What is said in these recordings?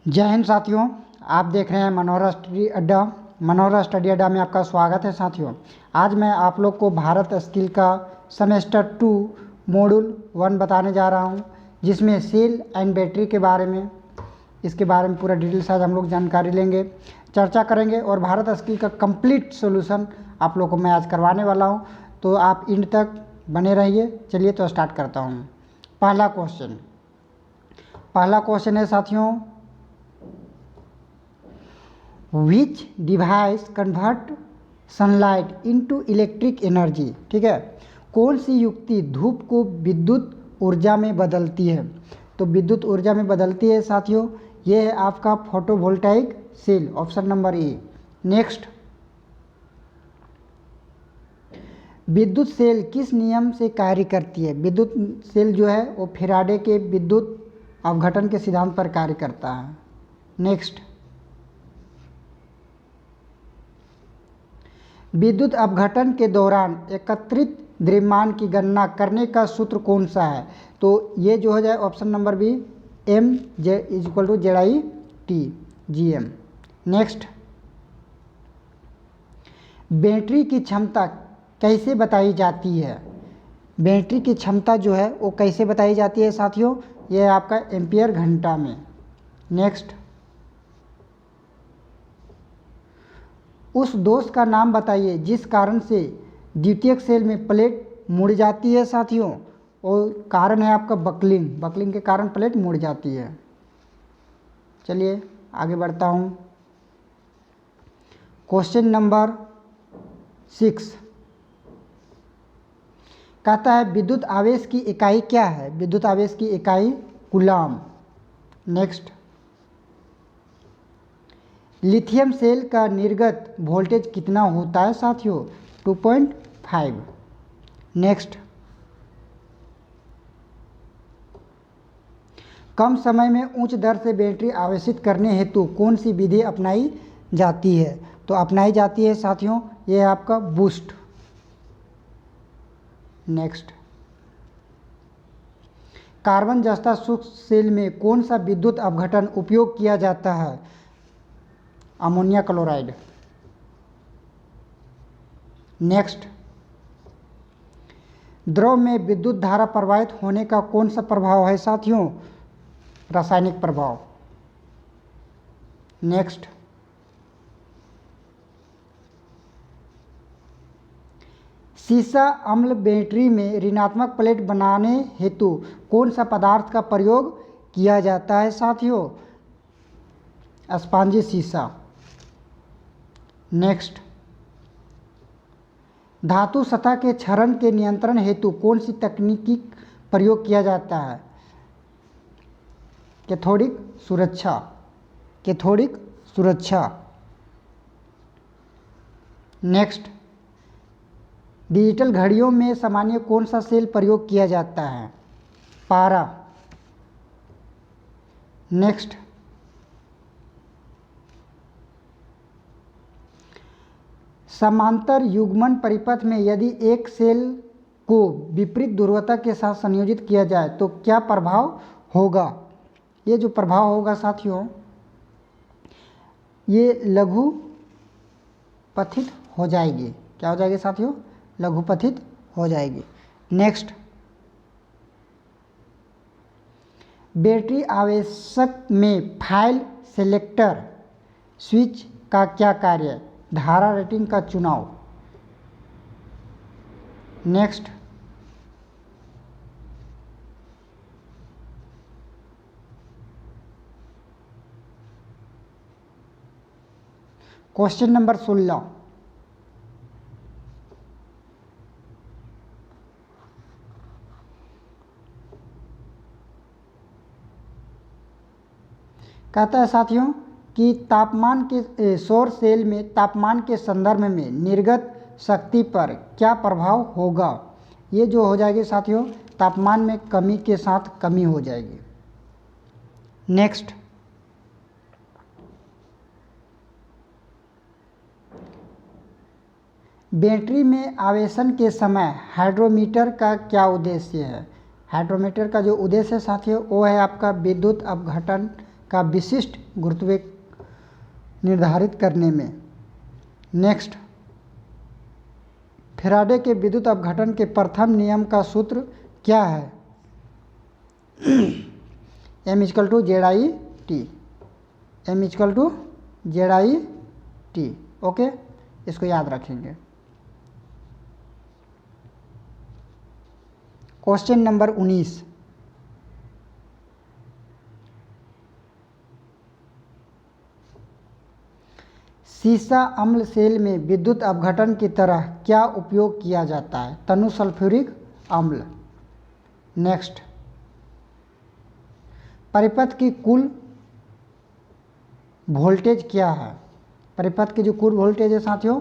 जय हिंद साथियों, आप देख रहे हैं मनोहरा स्टडी अड्डा। मनोहरा स्टडी अड्डा में आपका स्वागत है साथियों। आज मैं आप लोग को भारत स्किल का सेमेस्टर 2 मॉड्यूल 1 बताने जा रहा हूं, जिसमें सेल एंड बैटरी के बारे में, इसके बारे में पूरा डिटेल से आज हम लोग जानकारी लेंगे, चर्चा करेंगे और भारत स्किल का कंप्लीट सॉल्यूशन आप लोग को मैं आज करवाने वाला हूं। तो आप इंड तक बने रहिए। चलिए तो स्टार्ट करता हूं। पहला क्वेश्चन है साथियों, विच device convert sunlight into electric energy. ठीक है, कौन सी युक्ति धूप को विद्युत ऊर्जा में बदलती है? तो विद्युत ऊर्जा में बदलती है साथियों, ये है आपका photovoltaic cell, option number A. Next, विद्युत सेल किस नियम से कार्य करती है? विद्युत सेल जो है वो फैराडे के विद्युत अपघटन के सिद्धांत पर कार्य करता है। नेक्स्ट, विद्युत अपघटन के दौरान एकत्रित द्रव्यमान की गणना करने का सूत्र कौन सा है? तो ये जो हो जाए option number B, M J equal to Z I T G M. Next, battery की क्षमता कैसे बताई जाती है? बैटरी की क्षमता जो है वो कैसे बताई जाती है साथियों? ये है आपका एम्पियर घंटा में। नेक्स्ट, उस दोष का नाम बताइए जिस कारण से द्वितीयक सेल में प्लेट मुड़ जाती है साथियों, और कारण है आपका बकलिंग के कारण प्लेट मुड़ जाती है। चलिए आगे बढ़ता हूँ। क्वेश्चन नंबर 6 कहता है विद्युत आवेश की इकाई क्या है? विद्युत आवेश की इकाई कूलाम। नेक्स्ट, लिथियम सेल का निर्गत वोल्टेज कितना होता है साथियों? 2.5। नेक्स्ट, कम समय में उच्च दर से बैटरी आवेशित करने हेतु कौन सी विधि अपनाई जाती है? तो अपनाई जाती है साथियों, यह है आपका बूस्ट। नेक्स्ट, कार्बन जस्ता सूक्ष्म सेल में कौन सा विद्युत अपघटन उपयोग किया जाता है? Ammonia chloride. नेक्स्ट, द्रव में विद्युत धारा प्रवाहित होने का कौन सा प्रभाव है साथियों? रासायनिक प्रभाव। नेक्स्ट, सीसा अम्ल बैटरी में ऋणात्मक प्लेट बनाने हेतु कौन सा पदार्थ का प्रयोग किया जाता है साथियों? स्पॉन्जी सीसा। नेक्स्ट, धातु सतह के क्षरण के नियंत्रण हेतु कौन सी तकनीकी प्रयोग किया जाता है? कैथोडिक सुरक्षा। नेक्स्ट, डिजिटल घड़ियों में सामान्य कौन सा सेल प्रयोग किया जाता है? पारा। नेक्स्ट, समांतर युग्मन परिपथ में यदि एक सेल को विपरीत ध्रुवता के साथ संयोजित किया जाए तो क्या प्रभाव होगा? ये जो प्रभाव होगा साथियों, ये लघु पथित हो जाएगी। क्या हो जाएगी साथियों? लघुपथित हो जाएगी। नेक्स्ट, बैटरी आवेशक में फाइल सेलेक्टर स्विच का क्या कार्य है? धारा रेटिंग का चुनाव। नेक्स्ट, क्वेश्चन नंबर 16 कहता है साथियों कि तापमान के सौर सेल में तापमान के संदर्भ में निर्गत शक्ति पर क्या प्रभाव होगा? ये जो हो जाएगी साथियों, तापमान में कमी के साथ कमी हो जाएगी। नेक्स्ट, बैटरी में आवेशन के समय हाइड्रोमीटर का क्या उद्देश्य है? हाइड्रोमीटर का जो उद्देश्य है साथियों, वो है आपका विद्युत अपघटन का विशिष्ट गुरुत्व निर्धारित करने में। नेक्स्ट, फैराडे के विद्युत अपघटन के प्रथम नियम का सूत्र क्या है? M = ZI/T, M = ZI/T। Okay, इसको याद रखेंगे। क्वेश्चन नंबर 19, सीसा अम्ल सेल में विद्युत अपघटन की तरह क्या उपयोग किया जाता है? तनु सल्फ्यूरिक अम्ल। नेक्स्ट, परिपथ की कुल वोल्टेज क्या है? परिपथ की जो कुल वोल्टेज है साथियों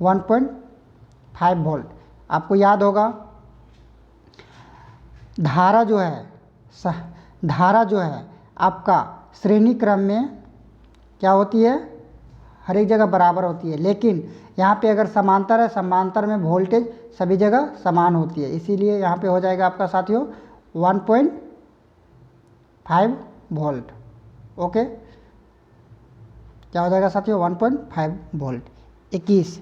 1.5 वोल्ट। आपको याद होगा धारा जो है आपका श्रेणी क्रम में क्या होती है? हर एक जगह बराबर होती है, लेकिन यहाँ पे अगर समांतर है, समांतर में वोल्टेज सभी जगह समान होती है, इसीलिए यहाँ पे हो जाएगा आपका साथियों 1.5 वोल्ट। ओके, क्या हो जाएगा साथियों? 1.5 वोल्ट। 21,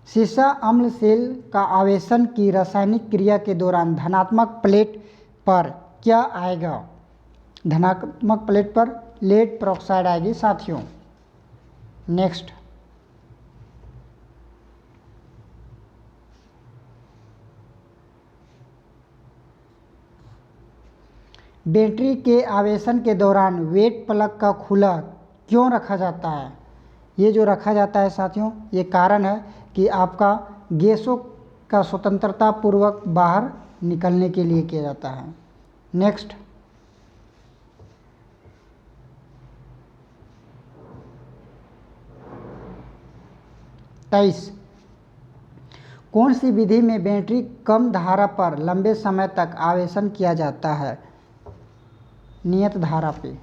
सीसा अम्ल सेल का आवेशन की रासायनिक क्रिया के दौरान धनात्मक प्लेट पर क्या आएगा? धनात्मक प्लेट पर लेड पेरोक्साइड आएगी साथियों। नेक्स्ट, बैटरी के आवेशन के दौरान वेट प्लग का खुला क्यों रखा जाता है? ये जो रखा जाता है साथियों, ये कारण है कि आपका गैसों का स्वतंत्रता पूर्वक बाहर निकलने के लिए किया जाता है। नेक्स्ट, तेईस, कौन सी विधि में बैटरी कम धारा पर लंबे समय तक आवेशन किया जाता है? नियत धारा पे,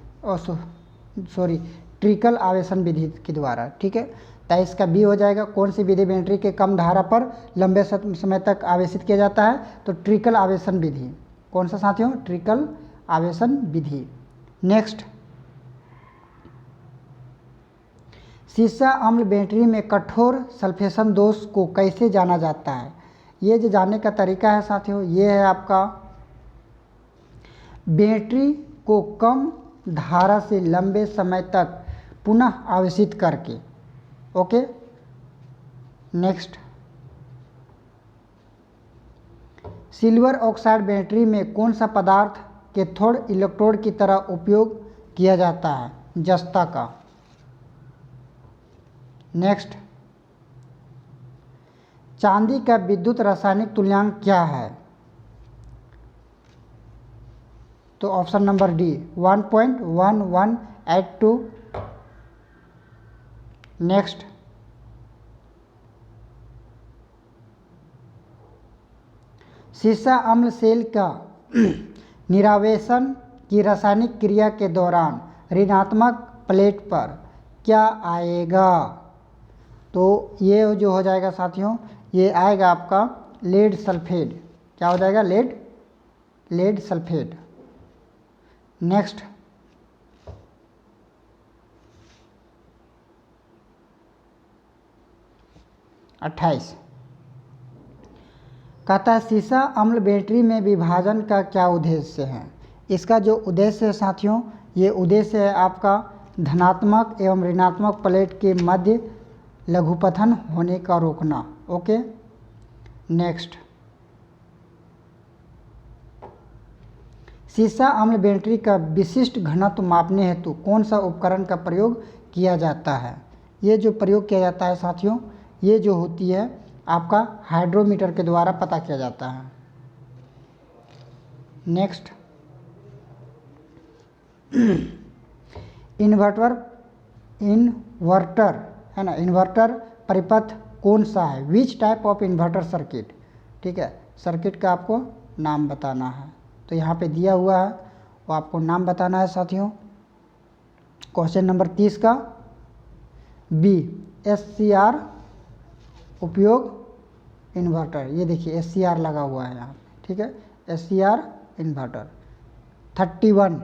ट्रिकल आवेशन विधि के द्वारा। ठीक है, 23 का बी हो जाएगा। कौन सी विधि बैटरी के कम धारा पर लंबे समय तक आवेशित किया जाता है? तो ट्रिकल आवेशन विधि। कौन सा साथियों? ट्रिकल आवेशन विधि। नेक्स्ट, सीसा अम्ल बैटरी में कठोर सल्फेशन दोष को कैसे जाना जाता है? ये जो जानने का तरीका है साथियों, ये है आपका बैटरी को कम धारा से लंबे समय तक पुनः आवेशित करके। Okay, next, silver oxide battery में कौन सा पदार्थ कैथोड इलेक्ट्रोड की तरह उपयोग किया जाता है? जस्ता का। नेक्स्ट, चांदी का विद्युत रासायनिक तुल्यांक क्या है? तो ऑप्शन नंबर डी 1.1182। नेक्स्ट, सीसा अम्ल सेल का निरावेशन की रासायनिक क्रिया के दौरान ऋणात्मक प्लेट पर क्या आएगा? तो ये जो हो जाएगा साथियों, ये आएगा आपका लेड सल्फेट। क्या हो जाएगा? Lead sulphate. नेक्स्ट, अट्ठाईस, कहता है सीसा अम्ल बैटरी में विभाजन का क्या उद्देश्य है? इसका जो उद्देश्य है साथियों, ये उद्देश्य है आपका धनात्मक एवं ऋणात्मक प्लेट के मध्य लघुपथन होने का रोकना। ओके, नेक्स्ट, सीसा अम्ल बैटरी का विशिष्ट घनत्व मापने हेतु कौन सा उपकरण का प्रयोग किया जाता है? ये जो प्रयोग किया जाता है साथियों, ये जो होती है आपका हाइड्रोमीटर के द्वारा पता किया जाता है। नेक्स्ट, इन्वर्टर है ना, इन्वर्टर परिपथ कौन सा है? Which type of inverter circuit? ठीक है, सर्किट का आपको नाम बताना है। तो यहाँ पे दिया हुआ है, वो आपको नाम बताना है साथियों। क्वेश्चन नंबर 30 का बी SCR उपयोग इन्वर्टर, ये देखिए SCR लगा हुआ है यहाँ पे, ठीक है, SCR इन्वर्टर। 31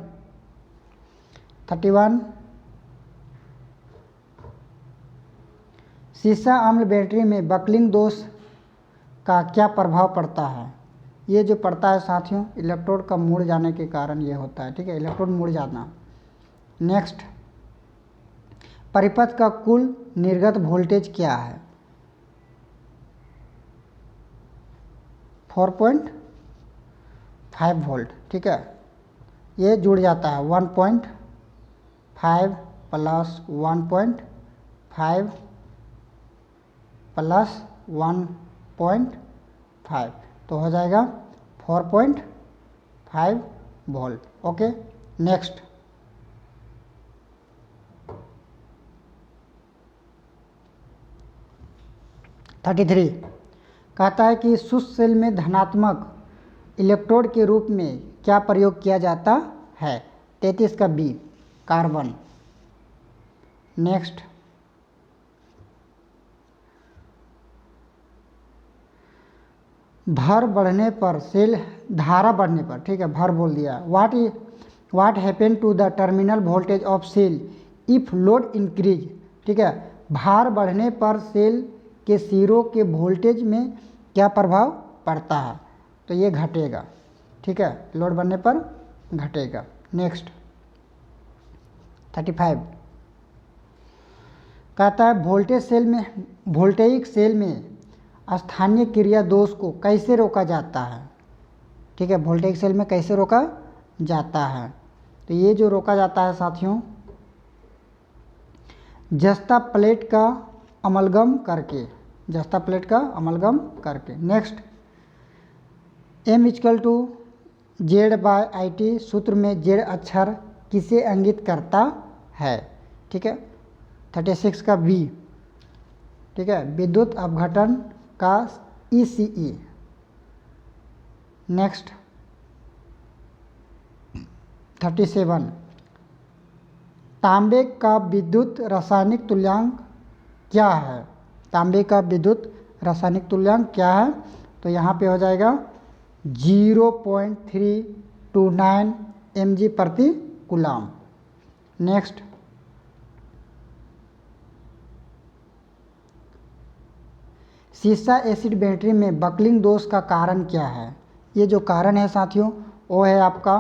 सीसा अम्ल बैटरी में बकलिंग दोष का क्या प्रभाव पड़ता है? ये जो पड़ता है साथियों, इलेक्ट्रोड का मुड़ जाने के कारण ये होता है, ठीक है, इलेक्ट्रोड मुड़ जाना। नेक्स्ट, परिपथ का कुल निर्गत वोल्टेज क्या है? 4.5 वोल्ट, ठीक है, ये जुड़ जाता है 1.5 प्लस 1.5 प्लस 1.5, तो हो जाएगा 4.5 वोल्ट। ओके, नेक्स्ट, कहता है कि शुष्क सेल में धनात्मक इलेक्ट्रोड के रूप में क्या प्रयोग किया जाता है? 33 का बी, कार्बन। नेक्स्ट, भर बढ़ने पर सेल धारा बढ़ने पर, ठीक है, भर बोल दिया। What happen to the terminal voltage of cell if load increase, ठीक है, भार बढ़ने पर सेल के सिरों के वोल्टेज में क्या प्रभाव पड़ता है? तो ये घटेगा, ठीक है, लोड बढ़ने पर घटेगा। नेक्स्ट, 35 कहता है वोल्टेइक सेल में स्थानीय क्रिया दोष को कैसे रोका जाता है? ठीक है, वोल्टेइक सेल में कैसे रोका जाता है? तो ये जो रोका जाता है साथियों, जस्ता प्लेट का अमलगम करके, जस्ता प्लेट का अमलगम करके। नेक्स्ट, M=Z/IT सूत्र में Z अक्षर किसे इंगित करता है? ठीक है, 36 का बी, ठीक है, विद्युत अपघटन का ECE। नेक्स्ट, 37 तांबे का विद्युत रासायनिक तुल्यांक क्या है? तांबे का विद्युत रासायनिक तुल्यांक क्या है? तो यहाँ पे हो जाएगा 0.329 mg प्रति कूलाम। नेक्स्ट, सीसा एसिड बैटरी में बकलिंग दोष का कारण क्या है? ये जो कारण है साथियों, वो है आपका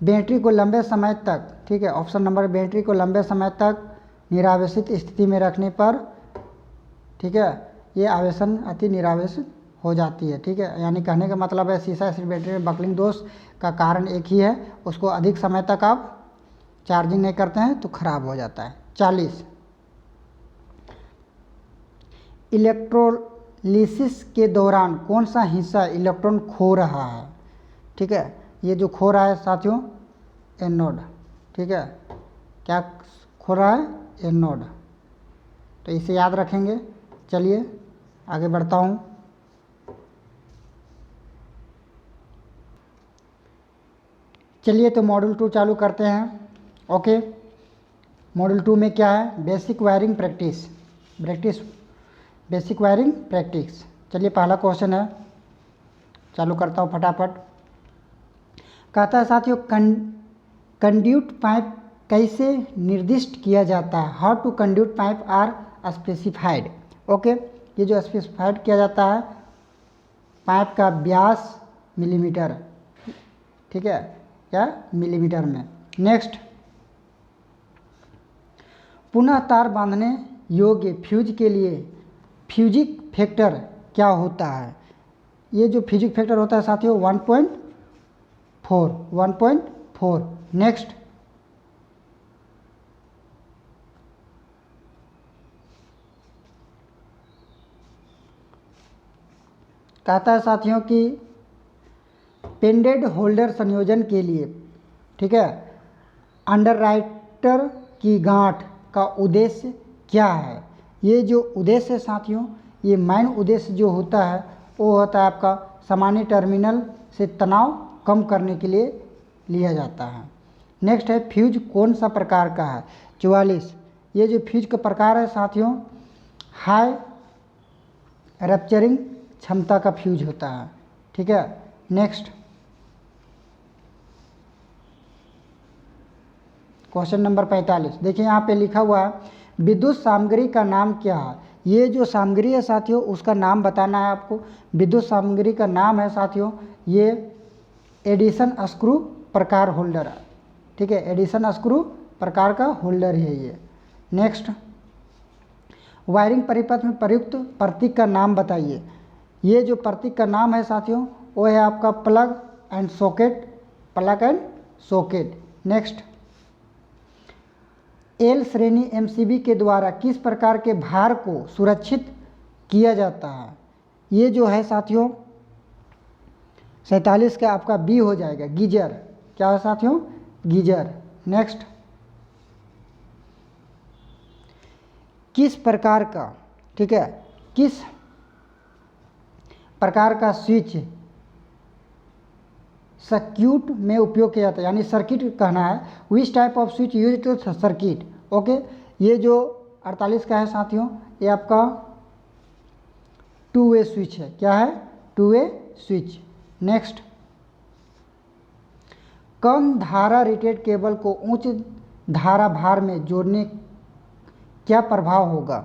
बैटरी को लंबे समय तक, ठीक है, ऑप्शन नंबर, बैटरी को लंबे समय तक निरावेशित स्थिति में रखने पर, ठीक है, ये आवेशन अति निरावेशित हो जाती है। ठीक है, यानी कहने का मतलब है सीसा एसिड बैटरी में बकलिंग दोष का कारण एक ही है, उसको अधिक समय तक आप चार्जिंग नहीं करते हैं तो खराब हो जाता है। 40 इलेक्ट्रोलिसिस के दौरान कौन सा हिस्सा इलेक्ट्रॉन खो रहा है? ठीक है, ये जो खो रहा है साथियों, एनोड। ठीक है, क्या खो रहा है? एनोड। तो इसे याद रखेंगे। चलिए आगे बढ़ता हूँ। चलिए तो मॉड्यूल 2 चालू करते हैं। ओके, मॉड्यूल 2 में क्या है? Basic wiring practice, basic wiring practice. चलिए पहला क्वेश्चन है, चालू करता हूँ फटाफट। कहता है साथियों, कंड्यूट पाइप कैसे निर्दिष्ट किया जाता है? How to conduit pipe are specified. Okay, ये जो स्पेसिफाइड किया जाता है, पाइप का व्यास मिलीमीटर, ठीक है, या मिलीमीटर में। नेक्स्ट, पुनः तार बांधने योग्य फ्यूज के लिए फ्यूजिक फैक्टर क्या होता है? ये जो फ्यूजिक फैक्टर होता है साथियों 1.4। नेक्स्ट, कहता है साथियों कि पेंडेड होल्डर संयोजन के लिए, ठीक है, अंडरराइटर की गांठ का उद्देश्य क्या है? ये जो उद्देश्य है साथियों, ये मेन उद्देश्य जो होता है वो होता है आपका सामान्य टर्मिनल से तनाव कम करने के लिए लिया जाता है। नेक्स्ट है, फ्यूज कौन सा प्रकार का है? 44। ये जो फ्यूज का प्रकार है साथियों, हाई रप्चरिंग क्षमता का फ्यूज होता है। ठीक है, नेक्स्ट क्वेश्चन नंबर 45। देखिए यहाँ पे लिखा हुआ है विद्युत सामग्री का नाम क्या है। ये जो सामग्री है साथियों उसका नाम बताना है आपको। विद्युत सामग्री का नाम है साथियों ये एडिशन स्क्रू प्रकार होल्डर है। ठीक है, एडिशन स्क्रू प्रकार का होल्डर है ये। नेक्स्ट, वायरिंग परिपथ में प्रयुक्त प्रतीक का नाम बताइए। ये जो प्रतीक का नाम है साथियों वो है आपका plug and socket, plug and socket. Next, L श्रेणी एमसीबी के द्वारा किस प्रकार के भार को सुरक्षित किया जाता है। ये जो है साथियों 47 का आपका बी हो जाएगा, गीजर। क्या है साथियों, गीजर। नेक्स्ट, किस प्रकार का, ठीक है, किस प्रकार का स्विच सर्किट में उपयोग किया जाता है, यानी सर्किट कहना है। Which type of switch use to circuit. Okay, ये जो 48 का है साथियों ये आपका टू वे स्विच है। क्या है, टू वे स्विच। नेक्स्ट, कम धारा रेटेड केबल को उच्च धारा भार में जोड़ने क्या प्रभाव होगा।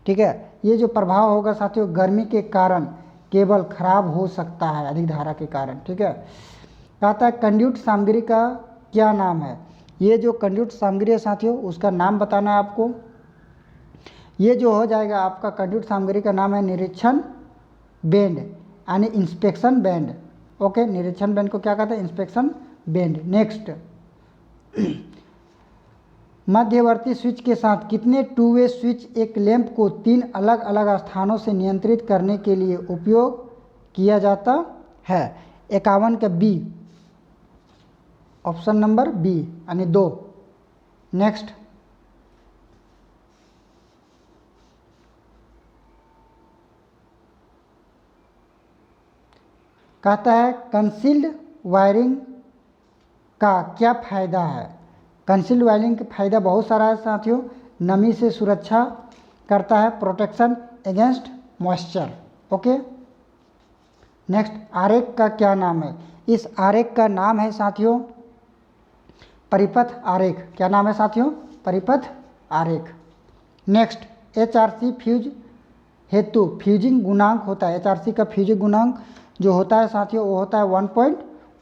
ठीक है, ये जो प्रभाव होगा साथियों गर्मी के कारण केबल खराब हो सकता है अधिक धारा के कारण। ठीक है, कहता है कंड्यूट सामग्री का क्या नाम है। ये जो कंड्यूट सामग्री है साथियों उसका नाम बताना है आपको। ये जो हो जाएगा आपका कंड्यूट सामग्री का नाम है निरीक्षण बेंड, यानी इंस्पेक्शन बेंड। ओके, निरीक्षण बेंड को क्या कहते हैं, इंस्पेक्शन बेंड। नेक्स्ट, मध्यवर्ती स्विच के साथ कितने टू वे स्विच एक लैंप को 3 अलग अलग स्थानों से नियंत्रित करने के लिए उपयोग किया जाता है। 51 का बी, ऑप्शन नंबर बी यानी 2। नेक्स्ट, कहता है कंसील्ड वायरिंग का क्या फायदा है। कंसील्ड वायरिंग का फायदा बहुत सारा है साथियों। नमी से सुरक्षा करता है, protection against moisture. Okay, next, आरेख का क्या नाम है। इस आरेख का नाम है साथियों परिपथ आरेख। क्या नाम है साथियों, परिपथ आरेख। नेक्स्ट, एचआरसी फ्यूज हेतु फ्यूजिंग गुणांक होता है। एचआरसी का फ्यूजिंग गुणांक जो होता है साथियों वो होता है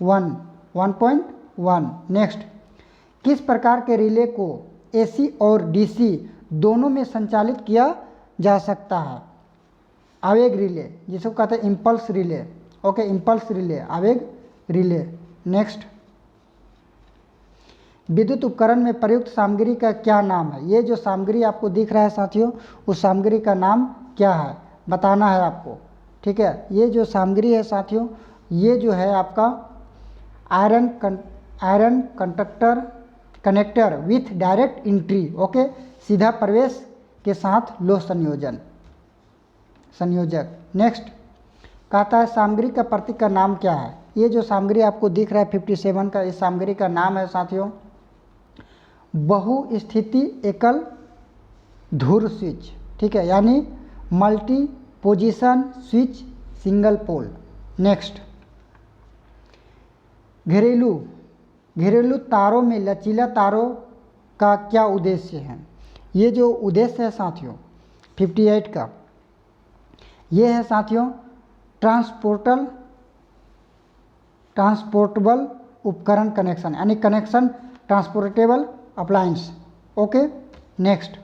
1.1। नेक्स्ट, किस प्रकार के रिले को एसी और डीसी दोनों में संचालित किया जा सकता है। आवेग रिले, जिसको कहते हैं impulse relay. Okay, impulse relay, आवेग रिले। नेक्स्ट, विद्युत उपकरण में प्रयुक्त सामग्री का क्या नाम है। ये जो सामग्री आपको दिख रहा है साथियों उस सामग्री का नाम क्या है बताना है आपको। ठीक है, ये जो सामग्री है साथियों ये जो है आपका iron conductor connector with direct entry. Okay, सीधा प्रवेश के साथ लोह संयोजक। नेक्स्ट, कहता है सामग्री का प्रतीक का नाम क्या है। ये जो सामग्री आपको दिख रहा है 57 का, इस सामग्री का नाम है साथियों बहुस्थिति एकल धुर स्विच। ठीक है, यानी multi position switch single pole. Next, घरेलू तारों में लचीला तारों का क्या उद्देश्य है। ये जो उद्देश्य है साथियों 58 का ये है साथियों ट्रांसपोर्टेबल उपकरण कनेक्शन, यानी connection transportable appliance. Okay, next,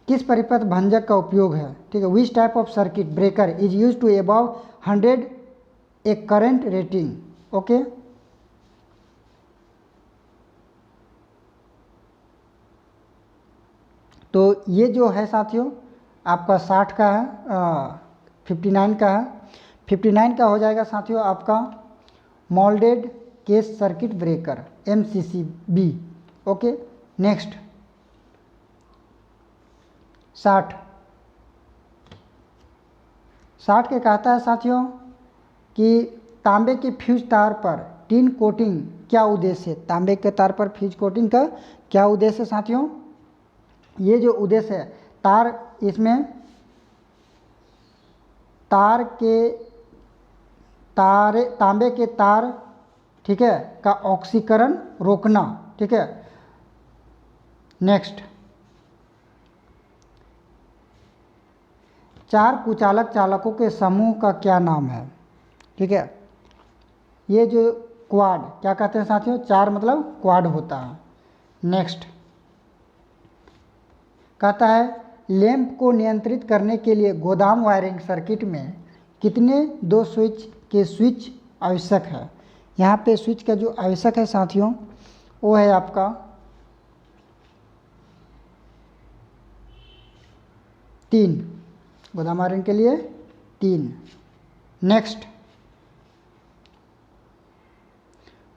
किस परिपथ भंजक का उपयोग है। ठीक है, which type of circuit breaker is use to above 100 A current rating. Okay, तो ये जो है साथियों आपका 60 का है, 59 का है। 59 का हो जाएगा साथियों आपका moulded case circuit breaker MCCB। Okay, next, 60 के कहता है साथियों कि तांबे के फ्यूज तार पर टिन कोटिंग क्या उद्देश्य है? तांबे के तार पर फ्यूज कोटिंग का क्या उद्देश्य है साथियों? ये जो उद्देश्य है, तार इसमें तांबे के तार, ठीक है, का ऑक्सीकरण रोकना, ठीक है। नेक्स्ट, 4 कुचालक चालकों के समूह का क्या नाम है? ठीक है, ये जो क्वाड क्या कहते हैं साथियों? 4 मतलब क्वाड होता है। नेक्स्ट कहता है लैंप को नियंत्रित करने के लिए गोदाम वायरिंग सर्किट में कितने 2 स्विच आवश्यक है? यहाँ पे स्विच का जो आवश्यक है साथियों वो है आपका 3, गोदाम वायरिंग के लिए 3। नेक्स्ट,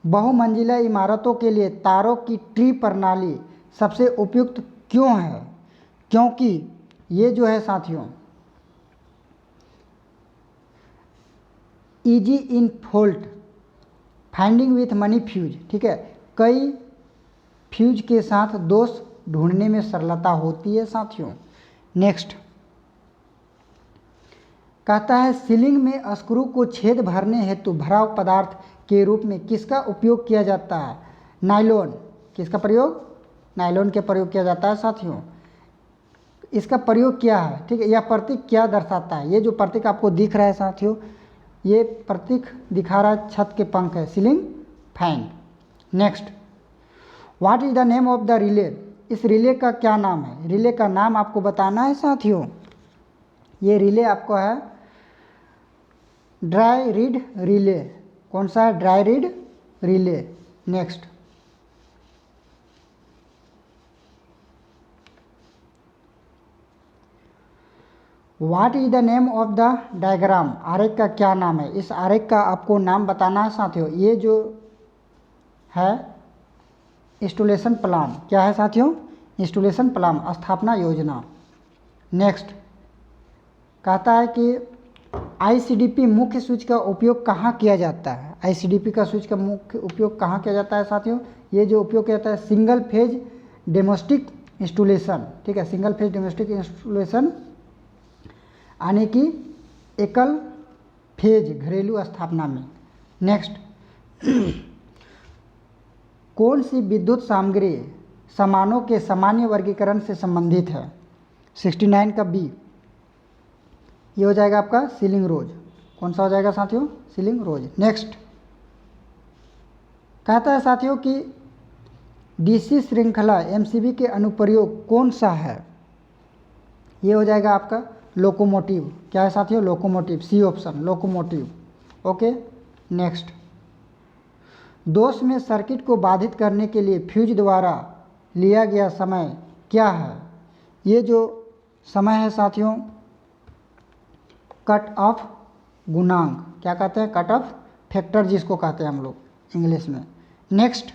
बहुमंजिला इमारतों के लिए तारों की ट्री प्रणाली सबसे उपयुक्त क्यों है? क्योंकि ये जो है साथियों easy in fault finding with money fuse, ठीक है, कई फ्यूज के साथ दोष ढूंढने में सरलता होती है साथियों। नेक्स्ट कहता है सीलिंग में स्क्रू को छेद भरने हेतु भराव पदार्थ के रूप में किसका उपयोग किया जाता है? नायलॉन। किसका प्रयोग? नायलॉन के प्रयोग किया जाता है साथियों। इसका प्रयोग क्या है? ठीक है, यह प्रतीक क्या दर्शाता है? ये जो प्रतीक आपको दिख रहा है साथियों, ये प्रतीक दिखा रहा है छत के पंख है, ceiling fan. Next, what is the name of the relay? इस रिले का क्या नाम है? रिले का नाम आपको बताना है साथियों। ये रिले आपको है ड्राई रीड रिले। कौन सा है? Dry read relay. Next, what is the name of the diagram? आरेख का क्या नाम है? इस आरेख का आपको नाम बताना है साथियों। ये जो है इंस्टॉलेशन प्लान, क्या है साथियों? इंस्टॉलेशन प्लान, स्थापना योजना। नेक्स्ट कहता है कि आईसीडीपी मुख्य स्विच का उपयोग कहाँ किया जाता है? आईसीडीपी का स्विच का मुख्य उपयोग कहाँ किया जाता है साथियों? ये जो उपयोग किया जाता है सिंगल फेज डोमेस्टिक इंस्टॉलेशन, ठीक है, सिंगल फेज डोमेस्टिक इंस्टॉलेशन यानी कि एकल फेज घरेलू स्थापना में। नेक्स्ट, कौन सी विद्युत सामग्री सामानों के सामान्य वर्गीकरण से संबंधित है? 69 का बी, ये हो जाएगा आपका सीलिंग रोज। कौन सा हो जाएगा साथियों? सीलिंग रोज। नेक्स्ट कहता है साथियों कि डीसी श्रृंखला एमसीबी के अनुप्रयोग कौन सा है? ये हो जाएगा आपका लोकोमोटिव। क्या है साथियों? Locomotive, C option, locomotive. Okay. Next, दोष में सर्किट को बाधित करने के लिए फ्यूज द्वारा लिया गया समय क्या है? ये जो समय है साथियों कट ऑफ गुणांक, क्या कहते हैं? कट ऑफ फैक्टर जिसको कहते हैं हम लोग इंग्लिश में। नेक्स्ट,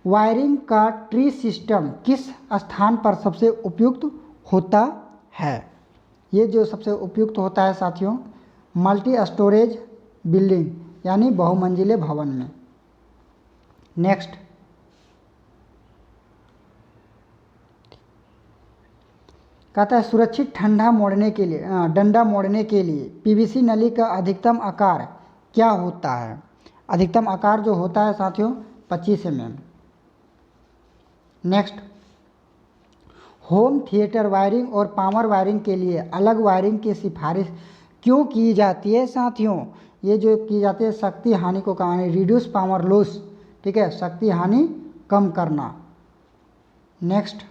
वायरिंग का ट्री सिस्टम किस स्थान पर सबसे उपयुक्त होता है? ये जो सबसे उपयुक्त होता है साथियों मल्टी स्टोरेज बिल्डिंग यानी बहुमंजिले भवन में। नेक्स्ट, कहता है सुरक्षित डंडा मोड़ने के लिए पीवीसी नली का अधिकतम आकार क्या होता है? अधिकतम आकार जो होता है साथियों 25 mm। Next, home theatre wiring और पावर वायरिंग के लिए अलग वायरिंग की सिफारिश क्यों की जाती है साथियों? ये जो की जाती है शक्ति हानि को कम, रिड्यूस पावर लॉस, ठीक है, शक्ति हानि कम करना। नेक्स्ट,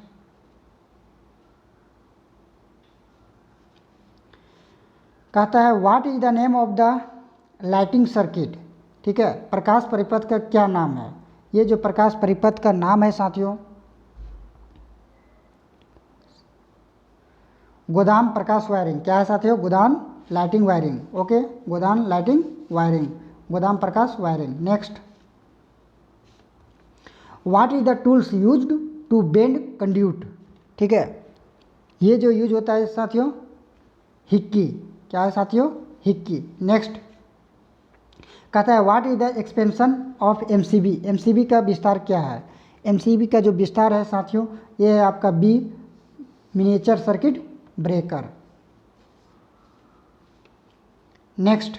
कहता है what is the name of the lighting circuit? ठीक है, प्रकाश परिपथ का क्या नाम है? ये जो प्रकाश परिपथ का नाम है साथियों गोदाम प्रकाश वायरिंग। क्या है साथियों? गोदाम लाइटिंग वायरिंग। ओके, गोदाम लाइटिंग वायरिंग, गोदाम प्रकाश wiring. Next, what is the tools used to bend conduit? ठीक है, ये जो यूज होता है साथियों हिक्की। क्या है साथियों? हिक्की। नेक्स्ट, कहता है what is the expansion of MCB. MCB का विस्तार क्या है? एमसीबी का जो विस्तार है साथियों, ये है आपका B miniature circuit breaker. Next,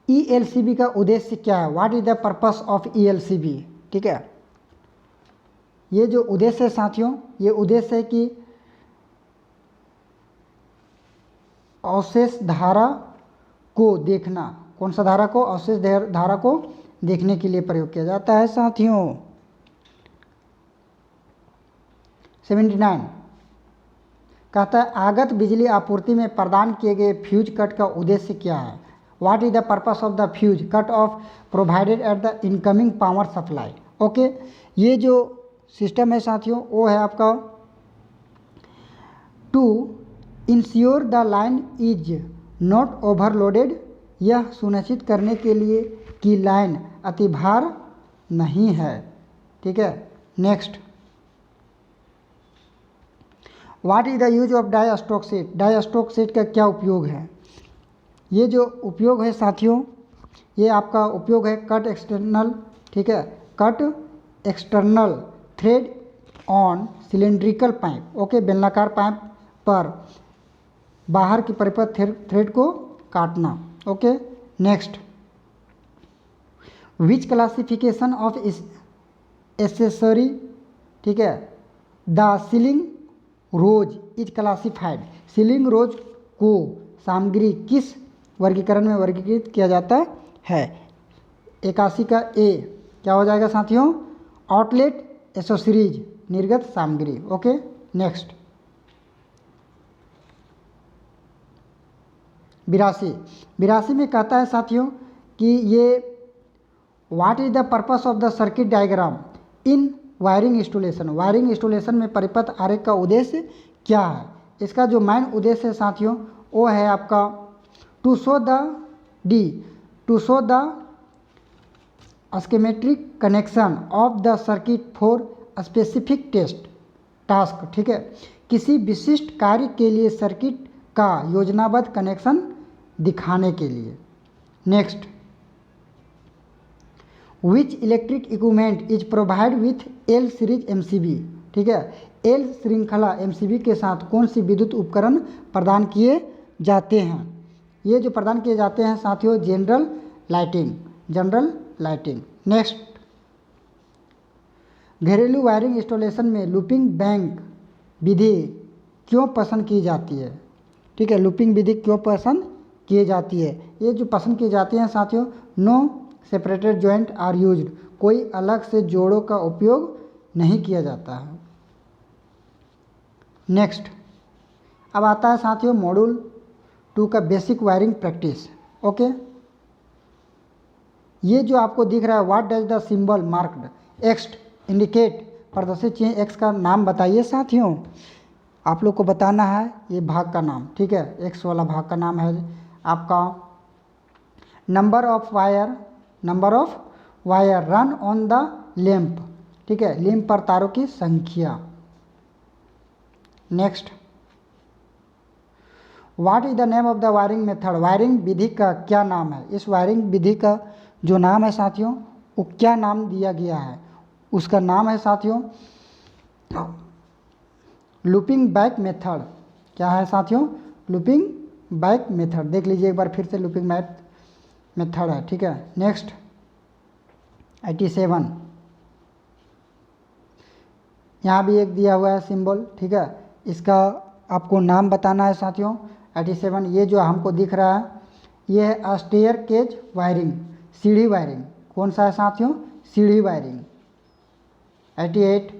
ELCB का उद्देश्य क्या है? What is the purpose of ELCB. ठीक है, ये जो उद्देश्य है साथियों, ये उद्देश्य है कि अवशेष धारा को देखना। कौन सा धारा को? अवशेष धारा को देखने के लिए प्रयोग किया जाता है साथियों। 79 कहता है आगत बिजली आपूर्ति में प्रदान किए गए फ्यूज कट का उद्देश्य क्या है? What is the purpose of the fuse cut off provided at the incoming power supply. Okay, ये जो सिस्टम है साथियों, वो है आपका to ensure the line is not overloaded. यह सुनिश्चित करने के लिए कि लाइन अतिभार नहीं है। ठीक है, next, what is the use of die stock set. Die stock set का क्या उपयोग है? ये जो उपयोग है साथियों, ये आपका उपयोग है कट एक्सटर्नल, ठीक है, cut external thread on cylindrical pipe. Okay, बेलनाकार पाइप पर बाहर की परिपथ थ्रेड को काटना। Okay, next, which classification of accessory, ठीक है, the ceiling rose is classified. Ceiling rose को सामग्री किस वर्गीकरण में वर्गीकृत किया जाता है? 81 का ए क्या हो जाएगा साथियों? आउटलेट एसेसरीज, निर्गत सामग्री। ओके, नेक्स्ट, 82 में कहता है साथियों कि ये what is the purpose of the circuit diagram in wiring installation. Wiring installation में परिपथ आरेख का उद्देश्य क्या है? इसका जो मेन उद्देश्य है साथियों, वो है आपका to show the schematic connection of the circuit for specific task. ठीक है, किसी विशिष्ट कार्य के लिए सर्किट का योजनाबद्ध कनेक्शन दिखाने के लिए। Next, which electric equipment is provide with L series MCB. ठीक है, एल श्रृंखला एमसीबी के साथ कौन सी विद्युत उपकरण प्रदान किए जाते हैं? ये जो प्रदान किए जाते हैं साथियों, जनरल लाइटिंग। नेक्स्ट, घरेलू वायरिंग इंस्टॉलेशन में लूपिंग बैंक विधि क्यों पसंद की जाती है? ठीक है, लूपिंग विधि क्यों पसंद की जाती है? ये जो पसंद की जाती हैं साथियों, no separated joint are used, कोई अलग से जोड़ों का उपयोग नहीं किया जाता है। नेक्स्ट, अब आता है साथियों मॉड्यूल 2 का बेसिक वायरिंग प्रैक्टिस। ओके, ये जो आपको दिख रहा है what does the symbol marked x indicate, प्रदर्शित चिन्ह एक्स का नाम बताइए साथियों। आप लोग को बताना है ये भाग का नाम। ठीक है, एक्स वाला भाग का नाम है आपका number of wire run on the lamp. ठीक है, लैंप पर तारों की संख्या। Next, what is the name of the wiring method. Wiring विधि का क्या नाम है? इस वायरिंग विधि का जो नाम है साथियों, वो क्या नाम दिया गया है? उसका नाम है साथियों लूपिंग बैक मेथड। क्या है साथियों? Looping back method. देख लीजिए एक बार फिर से, लूपिंग बैक मेथड है। ठीक है, नेक्स्ट 87, यहाँ भी एक दिया हुआ है सिंबल। ठीक है, इसका आपको नाम बताना है साथियों। 87 ये जो हमको दिख रहा है, ये है स्टेयर केज वायरिंग, सीढ़ी वायरिंग। कौन सा है साथियों? सीढ़ी वायरिंग। 88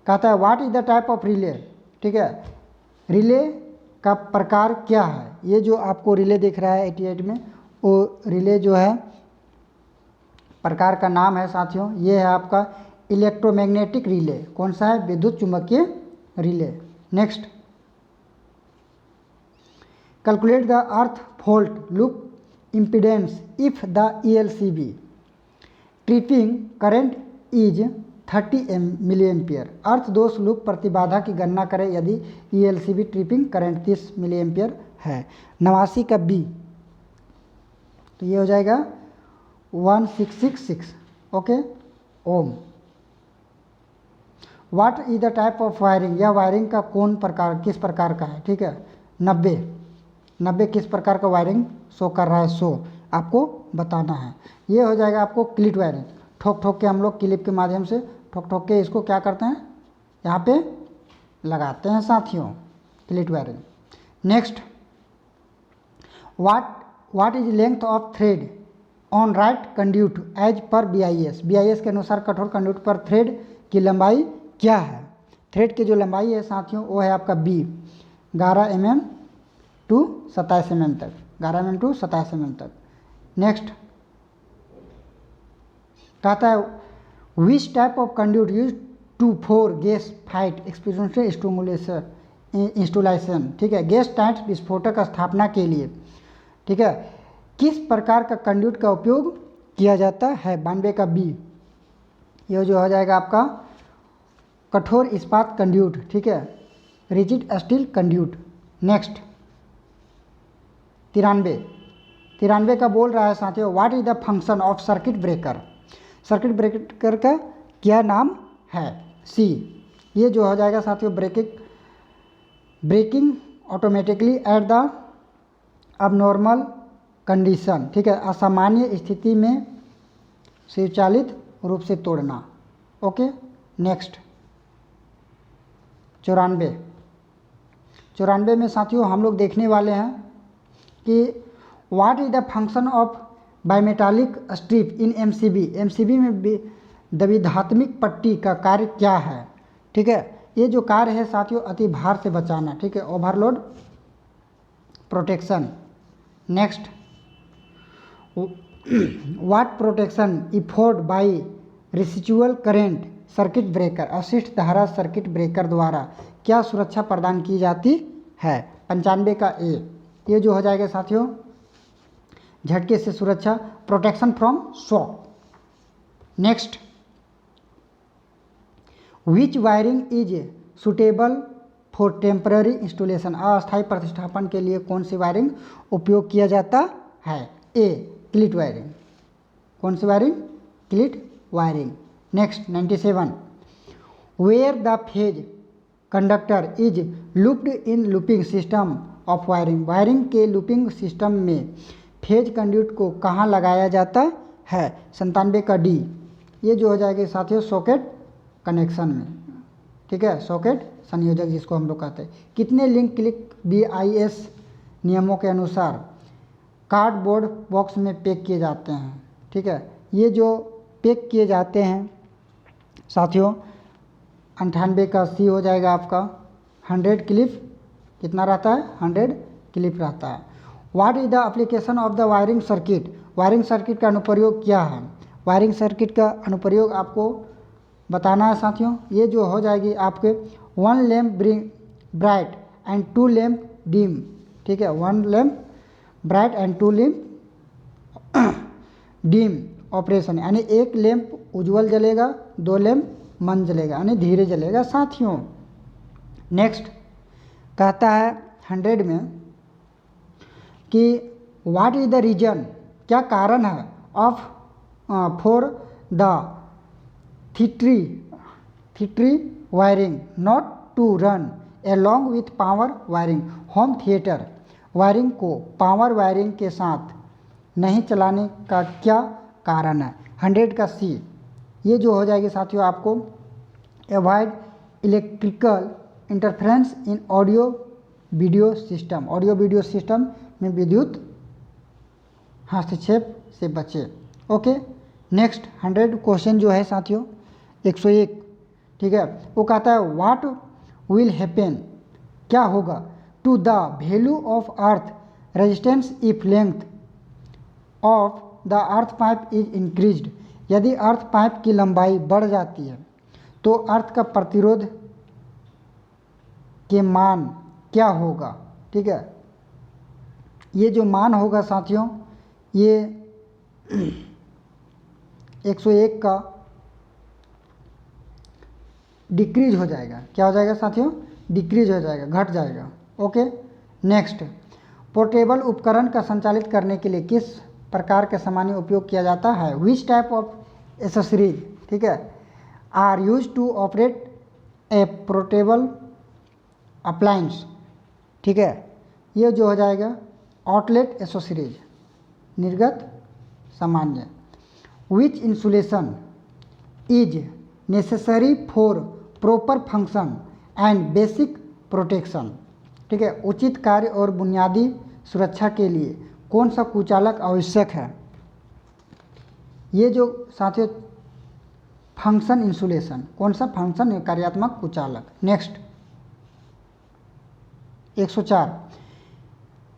कहता है what is the type of relay. ठीक है, रिले का प्रकार क्या है? ये जो आपको रिले दिख रहा है 88 में, वो रिले जो है प्रकार का नाम है साथियों, ये है आपका इलेक्ट्रोमैग्नेटिक रिले। कौन सा है? विद्युत चुम्बकीय relay. Next, calculate the earth fault loop impedance if the ELCB tripping current is 30 milliampere. Earth दोष लूप प्रतिबाधा की गणना करें यदि ELCB ट्रिपिंग करंट 30 मिलीएम्पियर है। 89 का बी, तो ये हो जाएगा 1666 okay ohm. What is the type of wiring, या वायरिंग का कौन प्रकार, किस प्रकार का है, ठीक है। 90 किस प्रकार का वायरिंग शो कर रहा है, शो आपको बताना है। ये हो जाएगा आपको क्लिप वायरिंग, ठोक ठोक के हम लोग क्लिप के माध्यम से ठोक ठोक के इसको क्या करते हैं, यहाँ पे लगाते हैं साथियों, clip wiring. Next, what is length of thread on right conduit as per BIS के अनुसार कठोर कंड्यूट पर थ्रेड की लंबाई क्या है। थ्रेड की जो लंबाई है साथियों वो है आपका B, 11 mm टू 27 mm तक, 11 mm टू 27 mm तक। नेक्स्ट कहता है which type of conduit use to for gas fight explosion installation, ठीक है, गैस टाइट विस्फोटक स्थापना के लिए, ठीक है, किस प्रकार का कंड्यूट का उपयोग किया जाता है। 92 का बी, ये जो हो जाएगा आपका कठोर इस्पात कंड्यूट, ठीक है, रिजिड स्टील कंड्यूट। नेक्स्ट 93 का बोल रहा है साथियों what is the function of circuit breaker, circuit breaker का क्या नाम है। सी, ये जो हो जाएगा साथियों breaking automatically at the abnormal condition, ठीक है, असामान्य स्थिति में स्वचालित रूप से तोड़ना। ओके। नेक्स्ट 94 में साथियों हम लोग देखने वाले हैं कि what is the function of bimetallic strip in MCB में द्विधात्मिक पट्टी का कार्य क्या है, ठीक है। ये जो कार्य है साथियों अति भार से बचाना, ठीक है, overload protection. Next what protection afford by residual current circuit breaker, अवशिष्ट धारा सर्किट ब्रेकर द्वारा क्या सुरक्षा प्रदान की जाती है। 95 का ए, ये जो हो जाएगा साथियों झटके से सुरक्षा, protection from shock. Next which wiring is suitable for temporary installation, अस्थायी प्रतिष्ठापन के लिए कौन सी वायरिंग उपयोग किया जाता है। ए क्लिट वायरिंग, कौन सी wiring, cleat wiring. Next 97 where the phase conductor is looped in looping system of wiring, wiring के लूपिंग सिस्टम में फेज कंड्यूट को कहाँ लगाया जाता है। 97 का डी, ये जो हो जाएगा साथियों सॉकेट कनेक्शन में, ठीक है, सॉकेट संयोजक जिसको हम लोग कहते हैं। कितने लिंक क्लिक BIS नियमों के अनुसार कार्डबोर्ड बॉक्स में पैक किए जाते हैं, ठीक है। ये जो पैक किए जाते हैं साथियों 98 का सी हो जाएगा आपका 100 क्लिप, कितना रहता है 100 क्लिप रहता है। What is the application of the wiring circuit, wiring circuit का अनुप्रयोग क्या है। वायरिंग सर्किट का अनुप्रयोग आपको बताना है साथियों। ये जो हो जाएगी आपके 1 lamp bright and 2 lamp dim, ठीक है, 1 lamp bright and 2 lamp dim operation, यानी 1 लैम्प उज्ज्वल जलेगा, 2 लैम्प मंद जलेगा, यानी धीरे जलेगा साथियों। नेक्स्ट कहता है 100 में कि व्हाट इज द रीजन, क्या कारण है of for the theatre wiring not to run along with power wiring, home theatre wiring को पावर वायरिंग के साथ नहीं चलाने का क्या कारण है। 100 का सी, ये जो हो जाएगी साथियों आपको अवॉइड इलेक्ट्रिकल इंटरफेरेंस इन audio video system, audio video system में विद्युत हस्तक्षेप से बचे। ओके। नेक्स्ट 100 क्वेश्चन जो है साथियों 101, ठीक है, वो कहता है व्हाट विल हैपन, क्या होगा to the value of earth resistance if length of the earth pipe is increased, यदि अर्थ पाइप की लंबाई बढ़ जाती है तो अर्थ का प्रतिरोध के मान क्या होगा, ठीक है। ये जो मान होगा साथियों ये 101 का डिक्रीज हो जाएगा, क्या हो जाएगा साथियों, डिक्रीज हो जाएगा, घट जाएगा। ओके। नेक्स्ट पोर्टेबल उपकरण का संचालित करने के लिए किस प्रकार के सामान्य उपयोग किया जाता है? विच टाइप ऑफ एसेसरीज, ठीक है, are use to operate a portable appliance, ठीक है, ये जो हो जाएगा आउटलेट एसेसरीज, निर्गत सामान्य। Which insulation is necessary for proper function and basic protection, ठीक है, उचित कार्य और बुनियादी सुरक्षा के लिए कौन सा कुचालक आवश्यक है? ये जो साथियों फंक्शन इंसुलेशन, कौन सा फंक्शन कार्यात्मक कुचालक। Next 104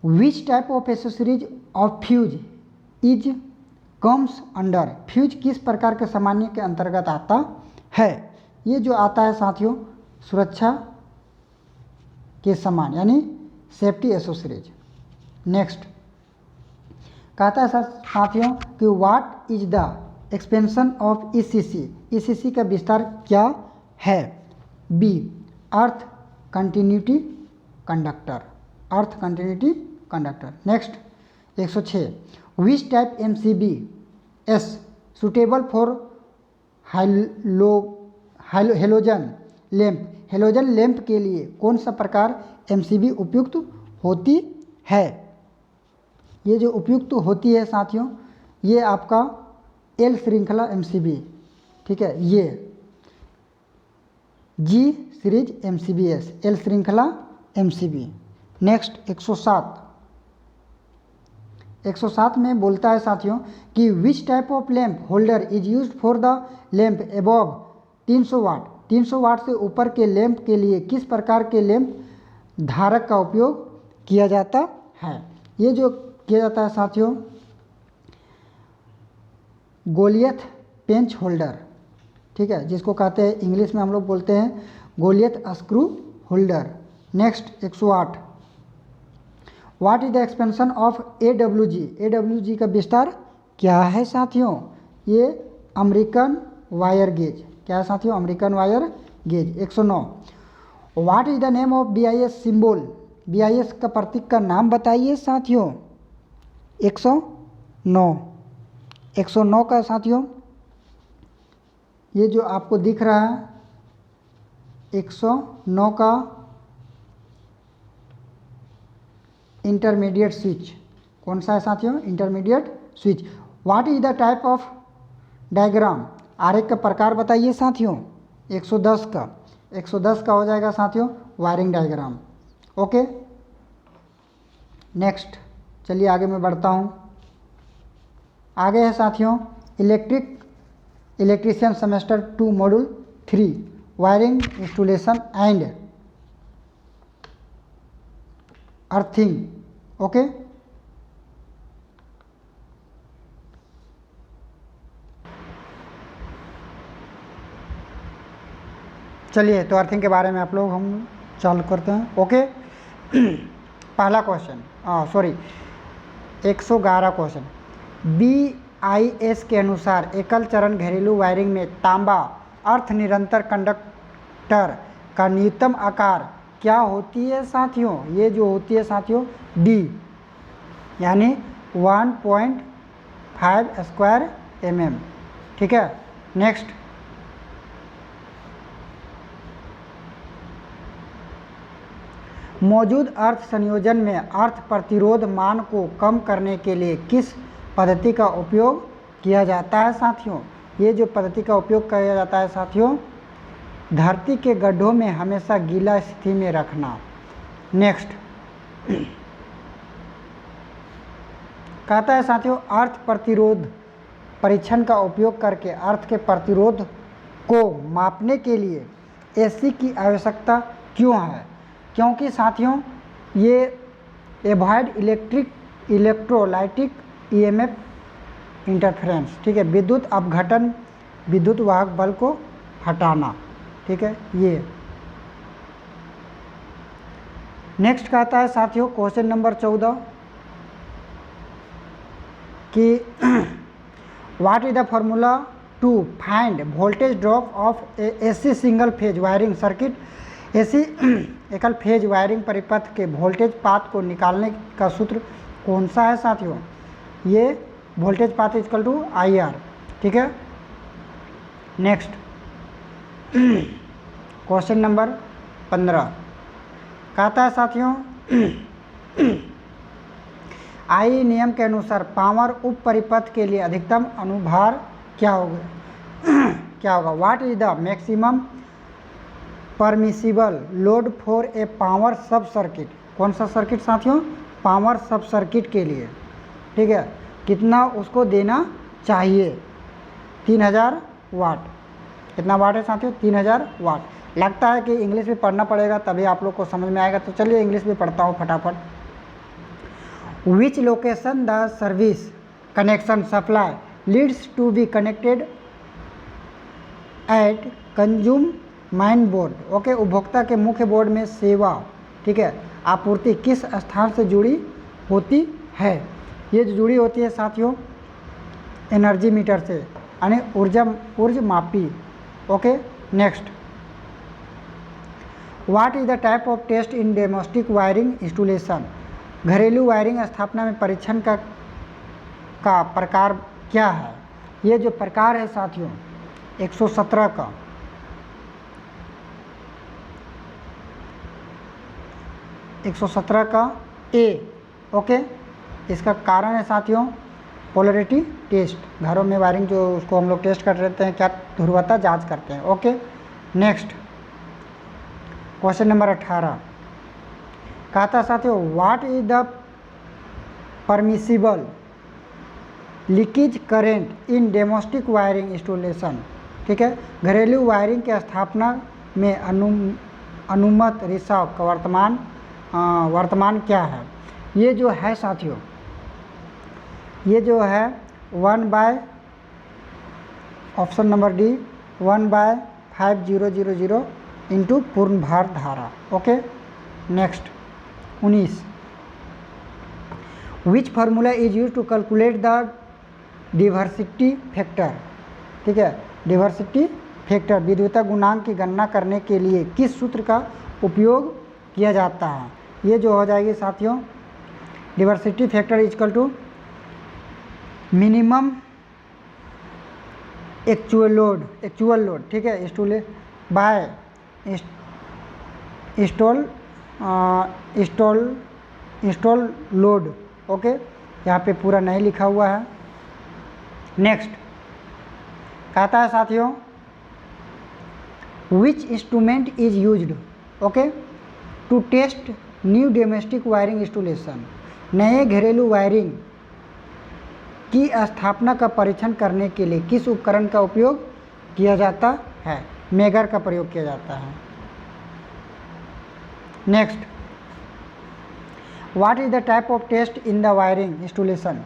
which type of accessories of fuse is comes under, fuse किस प्रकार के सामान्य के अंतर्गत आता है? ये जो आता है साथियों सुरक्षा के समान यानी सेफ्टी एसेसरीज। नेक्स्ट कहता है साथियों कि what is the expansion of ECC, ECC का विस्तार क्या है? B earth continuity conductor, earth continuity conductor. Next 106 which type MCB is suitable for halogen lamp, halogen lamp के लिए कौन सा प्रकार एमसीबी उपयुक्त होती है? ये जो उपयुक्त होती है साथियों ये आपका एल श्रृंखला एमसीबी, ठीक है, ये जी सीरीज एमसीबीएस, एल श्रृंखला एमसीबी। नेक्स्ट 107 में बोलता है साथियों कि विच type of lamp holder is used for the lamp above 300 वाट, 300 वाट से ऊपर के लैंप के लिए किस प्रकार के लैंप धारक का उपयोग किया जाता है? ये जो किया जाता है साथियों गोलियत पेंच होल्डर, ठीक है, जिसको कहते हैं इंग्लिश में हम लोग बोलते हैं goliath screw holder. Next 108 what is the expansion of AWG, AWG का विस्तार क्या है साथियों? ये अमेरिकन वायर गेज, क्या है साथियों? American wire gauge. 109 what is the name of BIS symbol, BIS का प्रतीक का नाम बताइए साथियों। 109 का साथियों ये जो आपको दिख रहा है 109 का इंटरमीडिएट स्विच, कौन सा है साथियों? Intermediate switch. What is the type of diagram, आरेख का प्रकार बताइए साथियों। 110 का हो जाएगा साथियों वायरिंग डायग्राम। ओके नेक्स्ट चलिए आगे मैं बढ़ता हूँ। आगे है साथियों electrician semester 2 module 3 wiring installation and earthing. Okay चलिए तो अर्थिंग के बारे में आप लोग हम चालू करते हैं। ओके पहला क्वेश्चन 111 क्वेश्चन BIS के अनुसार एकल चरण घरेलू वायरिंग में तांबा अर्थ निरंतर कंडक्टर का न्यूनतम आकार क्या होती है साथियों? ये जो होती है साथियों D यानी 1.5 स्क्वायर mm। ठीक है नेक्स्ट मौजूद अर्थ संयोजन में अर्थ प्रतिरोध मान को कम करने के लिए किस पद्धति का उपयोग किया जाता है साथियों? ये जो पद्धति का उपयोग किया जाता है साथियों धरती के गड्ढों में हमेशा गीला स्थिति में रखना। नेक्स्ट कहता है साथियों अर्थ प्रतिरोध परीक्षण का उपयोग करके अर्थ के प्रतिरोध को मापने के लिए AC की आवश्यकता क्यों है? क्योंकि साथियों ये एवॉइड इलेक्ट्रोलाइटिक EMF इंटरफेरेंस, ठीक है, विद्युत अपघटन विद्युत वाहक बल को हटाना। ठीक है ये नेक्स्ट कहता है साथियों क्वेश्चन नंबर 14 कि what is the formula to find voltage drop of AC single phase wiring circuit AC एकल फेज वायरिंग परिपथ के वोल्टेज पाथ को निकालने का सूत्र कौन सा है साथियों? ये voltage path equal to IR, ठीक है। नेक्स्ट क्वेश्चन नंबर 15 कहता है साथियों आई नियम के अनुसार पावर उप परिपथ के लिए अधिकतम अनुभार क्या होगा? क्या होगा? What is the maximum permissible load for a power सब सर्किट? कौन सा सर्किट साथियों? पावर सब सर्किट के लिए, ठीक है। कितना उसको देना चाहिए? 3000 वाट। कितना वाट है साथियों? 3000 वाट। लगता है कि इंग्लिश भी पढ़ना पड़ेगा तभी आप लोग को समझ में आएगा, तो चलिए इंग्लिश भी पढ़ता हूँ फटाफट। Which location the service connection supply leads to be connected at consume main board? Okay, उपभोक्ता के मुख्य बोर्ड में सेवा, ठीक है, आपूर्ति किस स्थान से जुड़ी होती है? ये जो जुड़ी होती है साथियों एनर्जी मीटर से, यानी ऊर्जा मापी। Okay, next what is the type of test in domestic wiring installation? घरेलू वायरिंग स्थापना में परीक्षण का प्रकार क्या है? ये जो प्रकार है साथियों 117 का, 117 का ए। ओके, इसका कारण है साथियों पोलरिटी टेस्ट। घरों में वायरिंग जो उसको हम लोग टेस्ट कर लेते हैं, क्या ध्रुवता जांच करते हैं। ओके, नेक्स्ट क्वेश्चन नंबर 18 कहता साथियों what is the permissible leakage current in domestic wiring installation? ठीक है, घरेलू वायरिंग के स्थापना में अनुमत रिसाव का वर्तमान क्या है? ये जो है साथियों, ये जो है 1 by option number D 1/5000 into पूर्ण भार धारा। Okay, next 19 which formula is use to calculate the diversity factor? ठीक है, डिवर्सिटी फैक्टर विद्युता गुणांक की गणना करने के लिए किस सूत्र का उपयोग किया जाता है? ये जो हो जाएगी साथियों diversity factor equal to minimum actual load, ठीक है, बाय इंस्टॉल लोड। ओके, यहाँ पे पूरा नहीं लिखा हुआ है। नेक्स्ट कहता है साथियों which instrument is used okay to test new domestic wiring installation? नए घरेलू वायरिंग की स्थापना का परीक्षण करने के लिए किस उपकरण का उपयोग किया जाता है? मेगर का प्रयोग किया जाता है। Next what is the type of test in the wiring installation?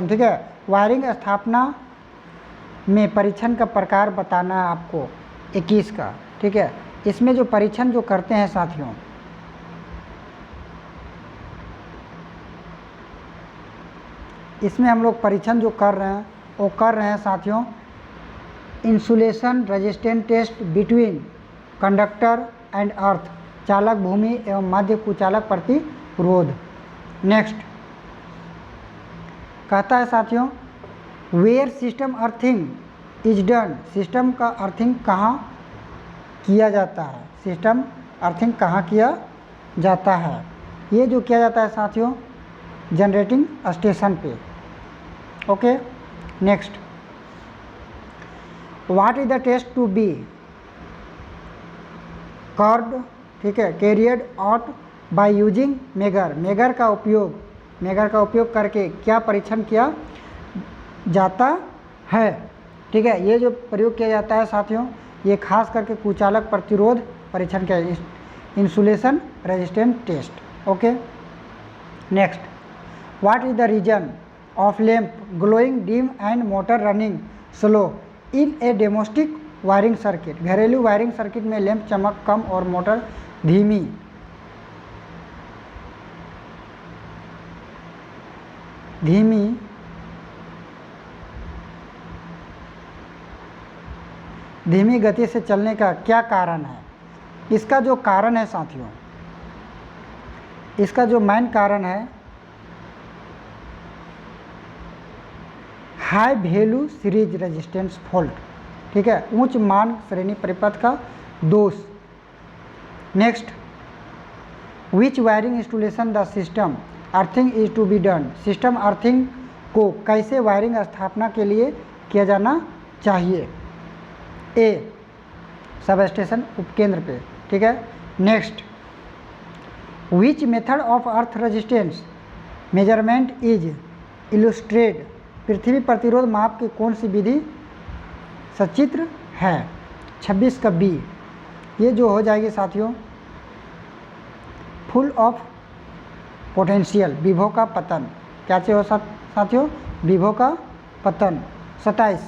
ठीक है, वायरिंग स्थापना में परीक्षण का प्रकार बताना है आपको 21 का। ठीक है, इसमें जो परीक्षण जो करते हैं साथियों इसमें हम लोग परीक्षण जो कर रहे हैं वो कर रहे हैं साथियों insulation resistant test between conductor and earth, चालक भूमि एवं मध्य कुचालक प्रतिरोध। नेक्स्ट कहता है साथियों where system earthing is done? System का अर्थिंग कहाँ किया जाता है? सिस्टम अर्थिंग कहाँ किया जाता है? ये जो किया जाता है साथियों जनरेटिंग स्टेशन पे। Okay, next what is the test to be carried? ठीक है, carried out by using megger? Megger का उपयोग करके क्या परीक्षण किया जाता है? ठीक है, ये जो प्रयोग किया जाता है साथियों ये खास करके कुचालक प्रतिरोध परीक्षण का insulation resistant test. Okay, next what is the reason of lamp glowing dim and motor running slow in a domestic wiring circuit? घरेलू वायरिंग सर्किट में लैंप चमक कम और मोटर धीमी धीमी गति से चलने का क्या कारण है? इसका जो कारण है साथियों, इसका जो मेन कारण है high value series resistance fault, ठीक है, उच्च मान श्रेणी परिपथ का दोष। Next, which wiring installation the system earthing is to be done, system earthing को कैसे वायरिंग स्थापना के लिए किया जाना चाहिए? ए, सब स्टेशन उपकेंद्र पे, ठीक है। Next, which method of earth resistance measurement is illustrate, पृथ्वी प्रतिरोध माप की कौन सी विधि सचित्र है? 26 का बी, ये जो हो जाएगी साथियों फुल ऑफ पोटेंशियल, विभव का पतन, क्या चाहिए हो साथियों? विभव का पतन। 27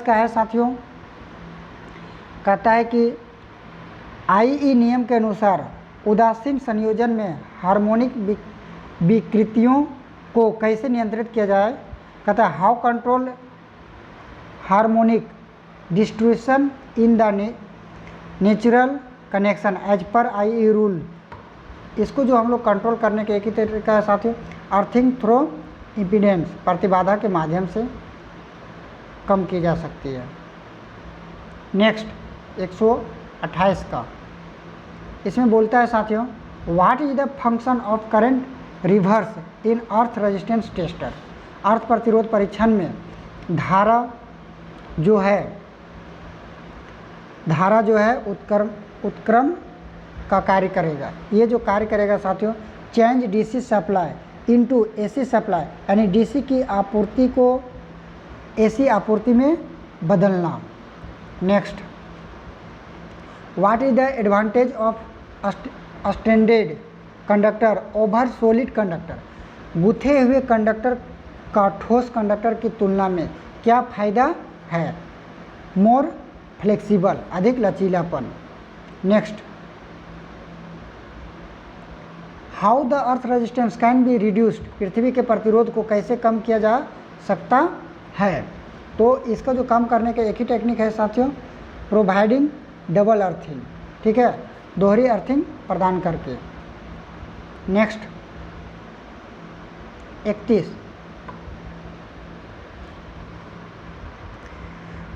का है साथियों, कहता है कि आईई नियम के अनुसार उदासीन संयोजन में हार्मोनिक विकृतियों को कैसे नियंत्रित किया जाए? कहता है how control harmonic distribution in the natural connection as per IE rule. इसको जो हम लोग कंट्रोल करने के एक ही तरीका है साथियों, अर्थिंग थ्रो इम्पीडेंस, प्रतिबाधा के माध्यम से कम की जा सकती है। नेक्स्ट 128 का, इसमें बोलता है साथियों what is the function of current reverse in earth resistance tester, earth प्रतिरोध परीक्षण में धारा जो है उत्क्रम का कार्य करेगा। ये जो कार्य करेगा साथियों, change DC supply into AC supply, यानी डीसी की आपूर्ति को एसी आपूर्ति में बदलना। Next, what is the advantage of standard conductor over solid conductor, गुथे हुए कंडक्टर का ठोस कंडक्टर की तुलना में क्या फायदा है? मोर फ्लेक्सिबल, अधिक लचीलापन। Next, how the earth resistance can be reduced, पृथ्वी के प्रतिरोध को कैसे कम किया जा सकता है? तो इसका जो कम करने का एक ही टेक्निक है साथियों, प्रोवाइडिंग डबल अर्थिंग, ठीक है, दोहरी अर्थिंग प्रदान करके। Next 31,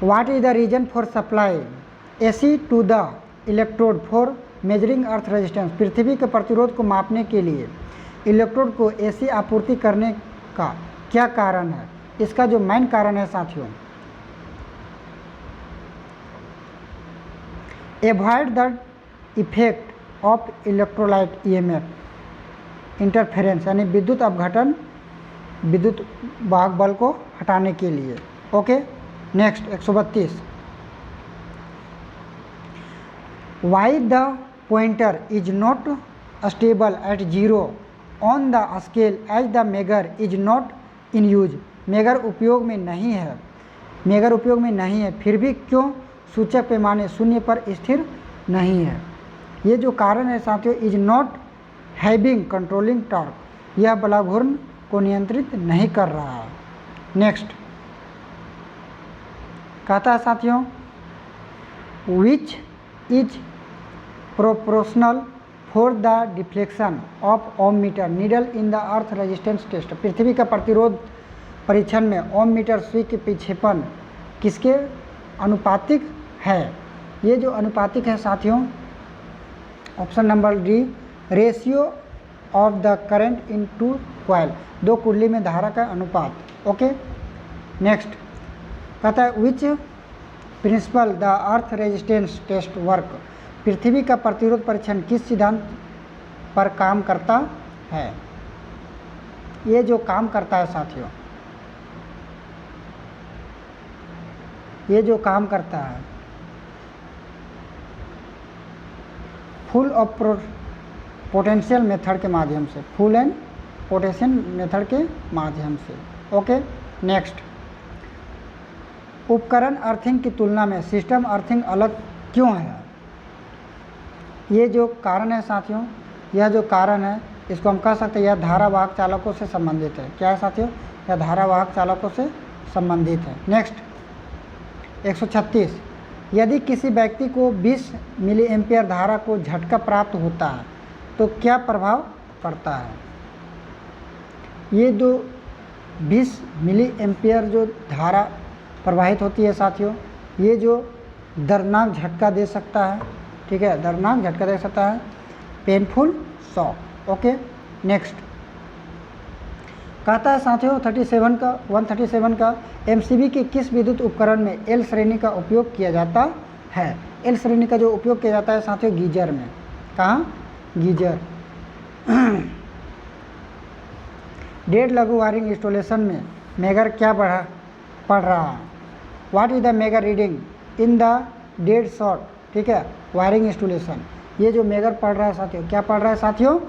what is the reason for supply AC to the electrode for measuring earth resistance, पृथ्वी के प्रतिरोध को मापने के लिए इलेक्ट्रोड को एसी आपूर्ति करने का क्या कारण है? इसका जो मेन कारण है साथियों, avoid the effect of electrolyte EMF interference, यानी विद्युत अपघटन, विद्युत वाहक बल को हटाने के लिए। Okay. Next 132, why the pointer is not stable at zero on the scale as the megger is not in use, megger उपयोग में नहीं है, फिर भी क्यों सूचक पैमाने शून्य पर स्थिर नहीं है? ये जो कारण है साथियों, is not having controlling torque, यह बला घूर्ण को नियंत्रित नहीं कर रहा है। नेक्स्ट कहता है साथियों which is proportional for the deflection of ohm meter needle in the earth resistance test, पृथ्वी का प्रतिरोध परीक्षण में ओम मीटर सुई के विक्षेपण किसके अनुपातिक है? ये जो अनुपातिक है साथियों, option number D, ratio of the current in two coil, दो कुंडली में धारा का अनुपात। ओके। नेक्स्ट कहता है which principle the earth resistance test work, पृथ्वी का प्रतिरोध परीक्षण किस सिद्धांत पर काम करता है? ये जो काम करता है साथियों, ये जो काम करता है फुल ऑफ पोटेंशियल मेथड के माध्यम से, फुल एंड पोटेंशियल मेथड के माध्यम से। ओके। नेक्स्ट, उपकरण अर्थिंग की तुलना में सिस्टम अर्थिंग अलग क्यों है? ये जो कारण है साथियों, यह जो कारण है इसको हम कह सकते हैं यह धारावाहक चालकों से संबंधित है। क्या है साथियों? यह धारावाहक चालकों से संबंधित है। नेक्स्ट 136, यदि किसी व्यक्ति को 20 मिली एम्पियर धारा को झटका प्राप्त होता है तो क्या प्रभाव पड़ता है। ये जो 20 मिली एम्पियर जो धारा प्रवाहित होती है साथियों, ये जो दर्दनाक झटका दे सकता है, ठीक है, दर्दनाक झटका दे सकता है, पेनफुल शॉक। ओके, नेक्स्ट कहता है साथियों 137 का एमसीबी के किस विद्युत उपकरण में एल श्रेणी का उपयोग किया जाता है। एल श्रेणी का जो उपयोग किया जाता है साथियों गीजर में। कहाँ? गीजर। डेढ़ लघु वायरिंग इंस्टॉलेशन में मेगर क्या पढ़ रहा है। What is the megger reading in the dead short, ठीक है, वायरिंग इंस्टॉलेशन। ये जो मेगर पढ़ रहा है साथियों, क्या पढ़ रहा है साथियों,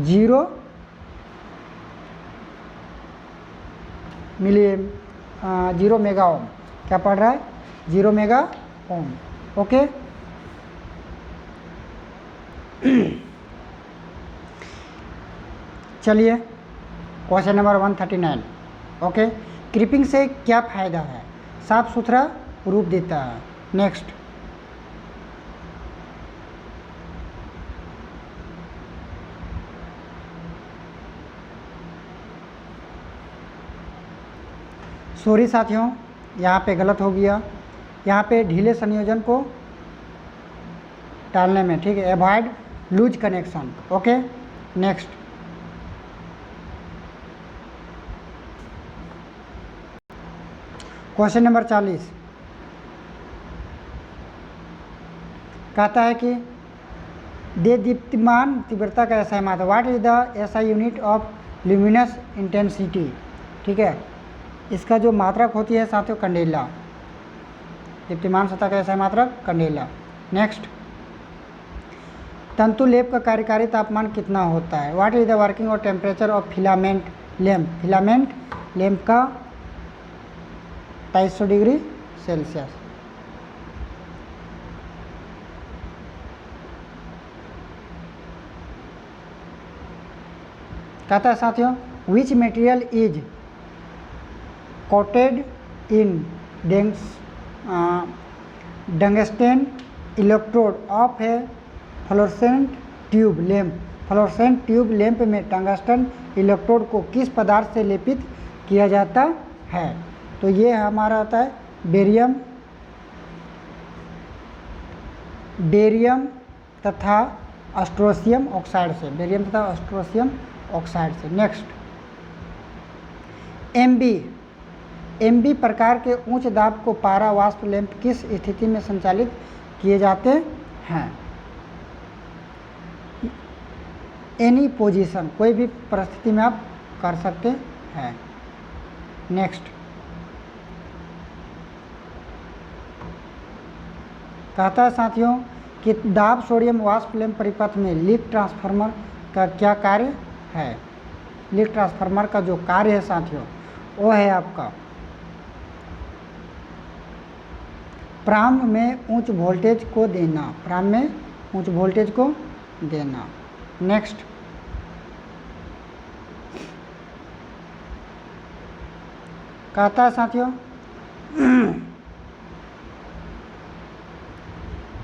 0 मेगा ओम। क्या पढ़ रहा है, 0 मेगा ओम। ओके, चलिए क्वेश्चन नंबर 139। ओके, क्रीपिंग से क्या फ़ायदा है, साफ सुथरा रूप देता है। नेक्स्ट सॉरी साथियों, यहाँ पे गलत हो गया, यहाँ पे ढीले संयोजन को टालने में, ठीक है, avoid loose connection. Okay, next question number 40 कहता है कि दे दीप्तिमान तीव्रता का एसआई मात्रा। What is the SI unit of luminous intensity, ठीक है, इसका जो मात्रक होती है साथियों कंडेला। दीप्तिमान सतह का एसआई मात्रक कंडेला। नेक्स्ट तंतु लेप का कार्यकारी तापमान कितना होता है। व्हाट इज द वर्किंग और temperature of filament lamp. Filament lamp का 250 डिग्री सेल्सियस। कहता है साथियों विच material is quoted in tungsten electrode of A fluorescent tube lamp. Fluorescent tube lamp में टंगस्टन इलेक्ट्रोड को किस पदार्थ से लेपित किया जाता है। तो ये हमारा होता है बेरियम तथा ऑस्ट्रोसियम ऑक्साइड से, बेरियम तथा ऑस्ट्रोसियम ऑक्साइड से। नेक्स्ट एमबी प्रकार के उच्च दाब को पारा वाष्प लैंप किस स्थिति में संचालित किए जाते हैं। एनी पोजीशन, कोई भी परिस्थिति में आप कर सकते हैं। नेक्स्ट कहता है साथियों कि दाब सोडियम वाष्प लैंप परिपथ में लीक ट्रांसफार्मर का क्या कार्य है। लीक ट्रांसफार्मर का जो कार्य है साथियों वो है आपका प्रारंभ में उच्च वोल्टेज को देना, प्रारंभ में उच्च वोल्टेज को देना। नेक्स्ट कहता है साथियों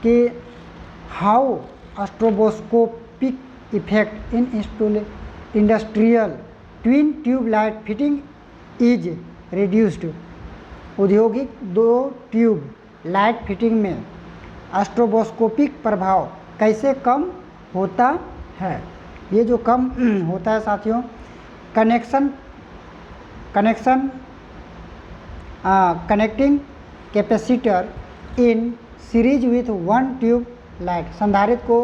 कि how stroboscopic effect in industrial twin tube light fitting is reduced. औद्योगिक 2 ट्यूब लाइट फिटिंग में स्ट्रोबोस्कोपिक प्रभाव कैसे कम होता है। ये जो कम होता है साथियों connecting capacitor in series with 1 tube light, संधारित्र को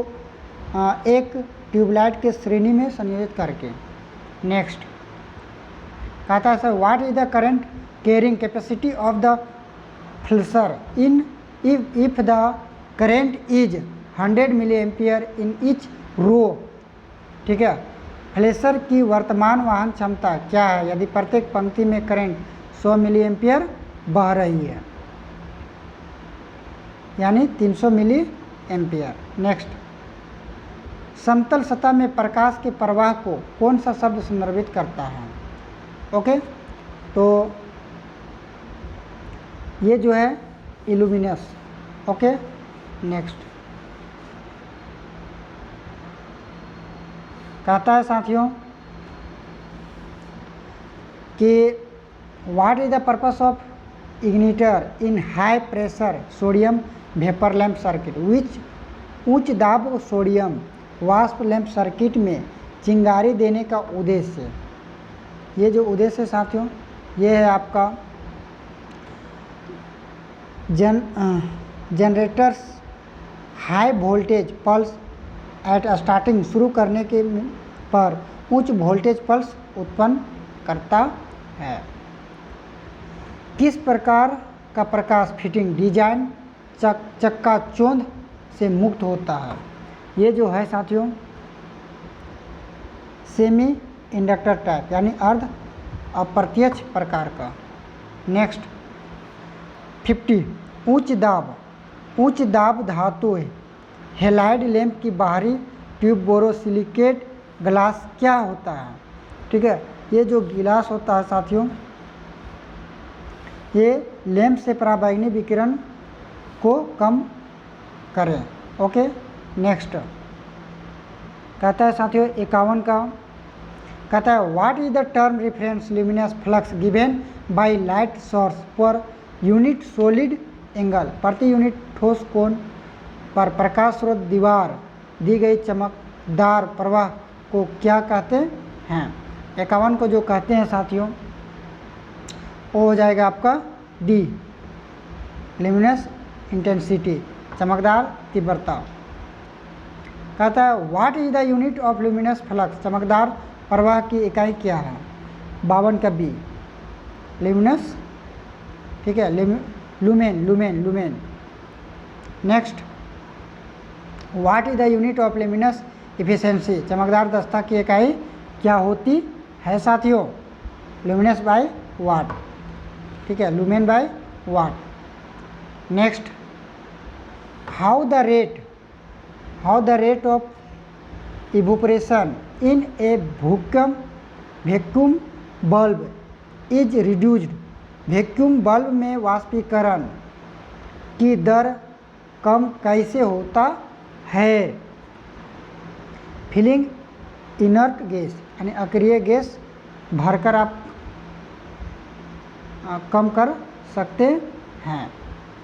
एक ट्यूबलाइट के श्रेणी में संयोजित करके। नेक्स्ट कहता है sir what is the current carrying capacity of the flasher in if the current is 100 milli ampere in each row. ठीक है, फ्लैशर की वर्तमान वहन क्षमता क्या है यदि प्रत्येक पंक्ति में करंट 100 मिली एम्पियर बह रही है, यानी 300 मिली एम्पियर। नेक्स्ट समतल सतह में प्रकाश के प्रवाह को कौन सा शब्द संदर्भित करता है। ओके, तो ये जो है इल्यूमिनस। ओके, नेक्स्ट कहता है साथियों कि what is the purpose of igniter in high pressure sodium vapour lamp circuit, which उच्च दाब सोडियम वाष्प लैंप सर्किट में चिंगारी देने का उद्देश्य। ये जो उद्देश्य है साथियों, ये है आपका generators high voltage pulse eight starting, शुरू करने के पर उच्च वोल्टेज पल्स उत्पन्न करता है। किस प्रकार का प्रकाश फिटिंग डिजाइन चक्का चौंध से मुक्त होता है। ये जो है साथियों सेमी इंडक्टर टाइप यानी अर्ध अप्रत्यक्ष प्रकार का। नेक्स्ट 50 उच्च दाब धातु हेलाइड लैंप की बाहरी ट्यूब बोरोसिलिकेट ग्लास क्या होता है। ठीक है, ये जो गिलास होता है साथियों, ये लैंप से पराबैंगनी विकिरण को कम करें। ओके, नेक्स्ट कहता है साथियों 51 का, कहता है what is the term reference luminous flux given by light source per unit solid angle, प्रति यूनिट ठोस कोण पर प्रकाश स्रोत दीवार दी गई चमकदार प्रवाह को क्या कहते हैं। 51 को जो कहते हैं साथियों वो हो जाएगा आपका डी, ल्यूमिनस इंटेंसिटी, चमकदार तीव्रता। कहता है what is the unit of luminous flux, चमकदार प्रवाह की इकाई क्या है। 52 का बी, ल्यूमिनस। ठीक है, lumen. Next what is the unit of luminous efficiency, चमकदार दक्षता की इकाई क्या होती है साथियों। Luminous by watt. ठीक है, lumen by watt. Next how the rate of evaporation in a vacuum bulb is reduced, vacuum bulb में वाष्पीकरण की दर कम कैसे होता है। फिलिंग इनर्ट गैस यानी अक्रिय गैस भरकर आप कम कर सकते हैं।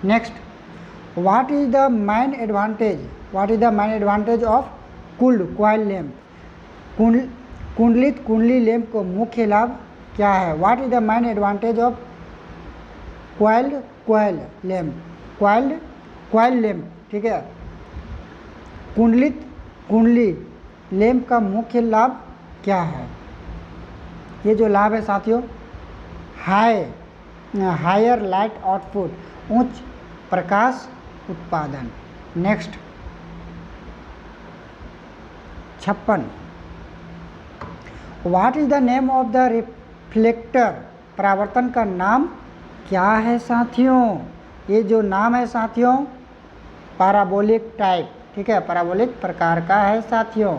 Next what is the main advantage of cooled coil lamp, कुंडलित कुंडली लैंप को मुख्य लाभ क्या है। What is the main advantage of coil lamp. ठीक है, कुंडलित कुंडली लैंप का मुख्य लाभ क्या है। ये जो लाभ है साथियों, हायर लाइट आउटपुट, उच्च प्रकाश उत्पादन। Next 56 what is the name of the reflector, परावर्तन का नाम क्या है साथियों। ये जो नाम है साथियों पैराबोलिक टाइप। ठीक है, पैराबोलिक प्रकार का है साथियों।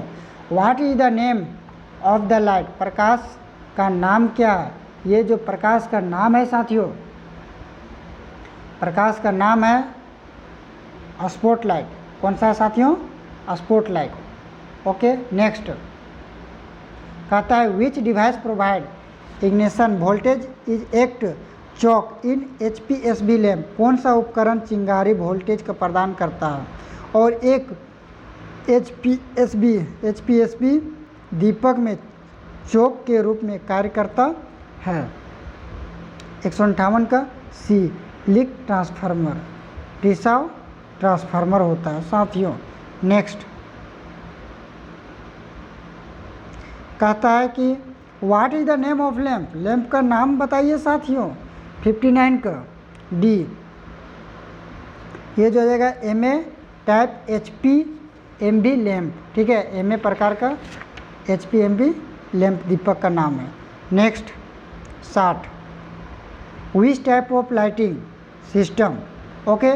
What is the name of the light, प्रकाश का नाम क्या है। ये जो प्रकाश का नाम है साथियों, प्रकाश का नाम है स्पॉटलाइट। कौन सा है साथियों, स्पॉटलाइट। ओके, नेक्स्ट कहता है विच device provide ignition voltage is act Chowk in HPSB lamp, कौन सा उपकरण चिंगारी वोल्टेज का प्रदान करता है और एक HPSB दीपक में चौक के रूप में कार्य करता है। 158 का सी, लिक ट्रांसफार्मर, रिसाव ट्रांसफार्मर होता है साथियों। नेक्स्ट कहता है कि what is the name of lamp, lamp का नाम बताइए साथियों। 59 का डी, ये जो हो जाएगा MA टाइप HPMB लैंप। ठीक है, MA प्रकार का HPMB लैंप दीपक का नाम है। Next 60 which type of lighting system okay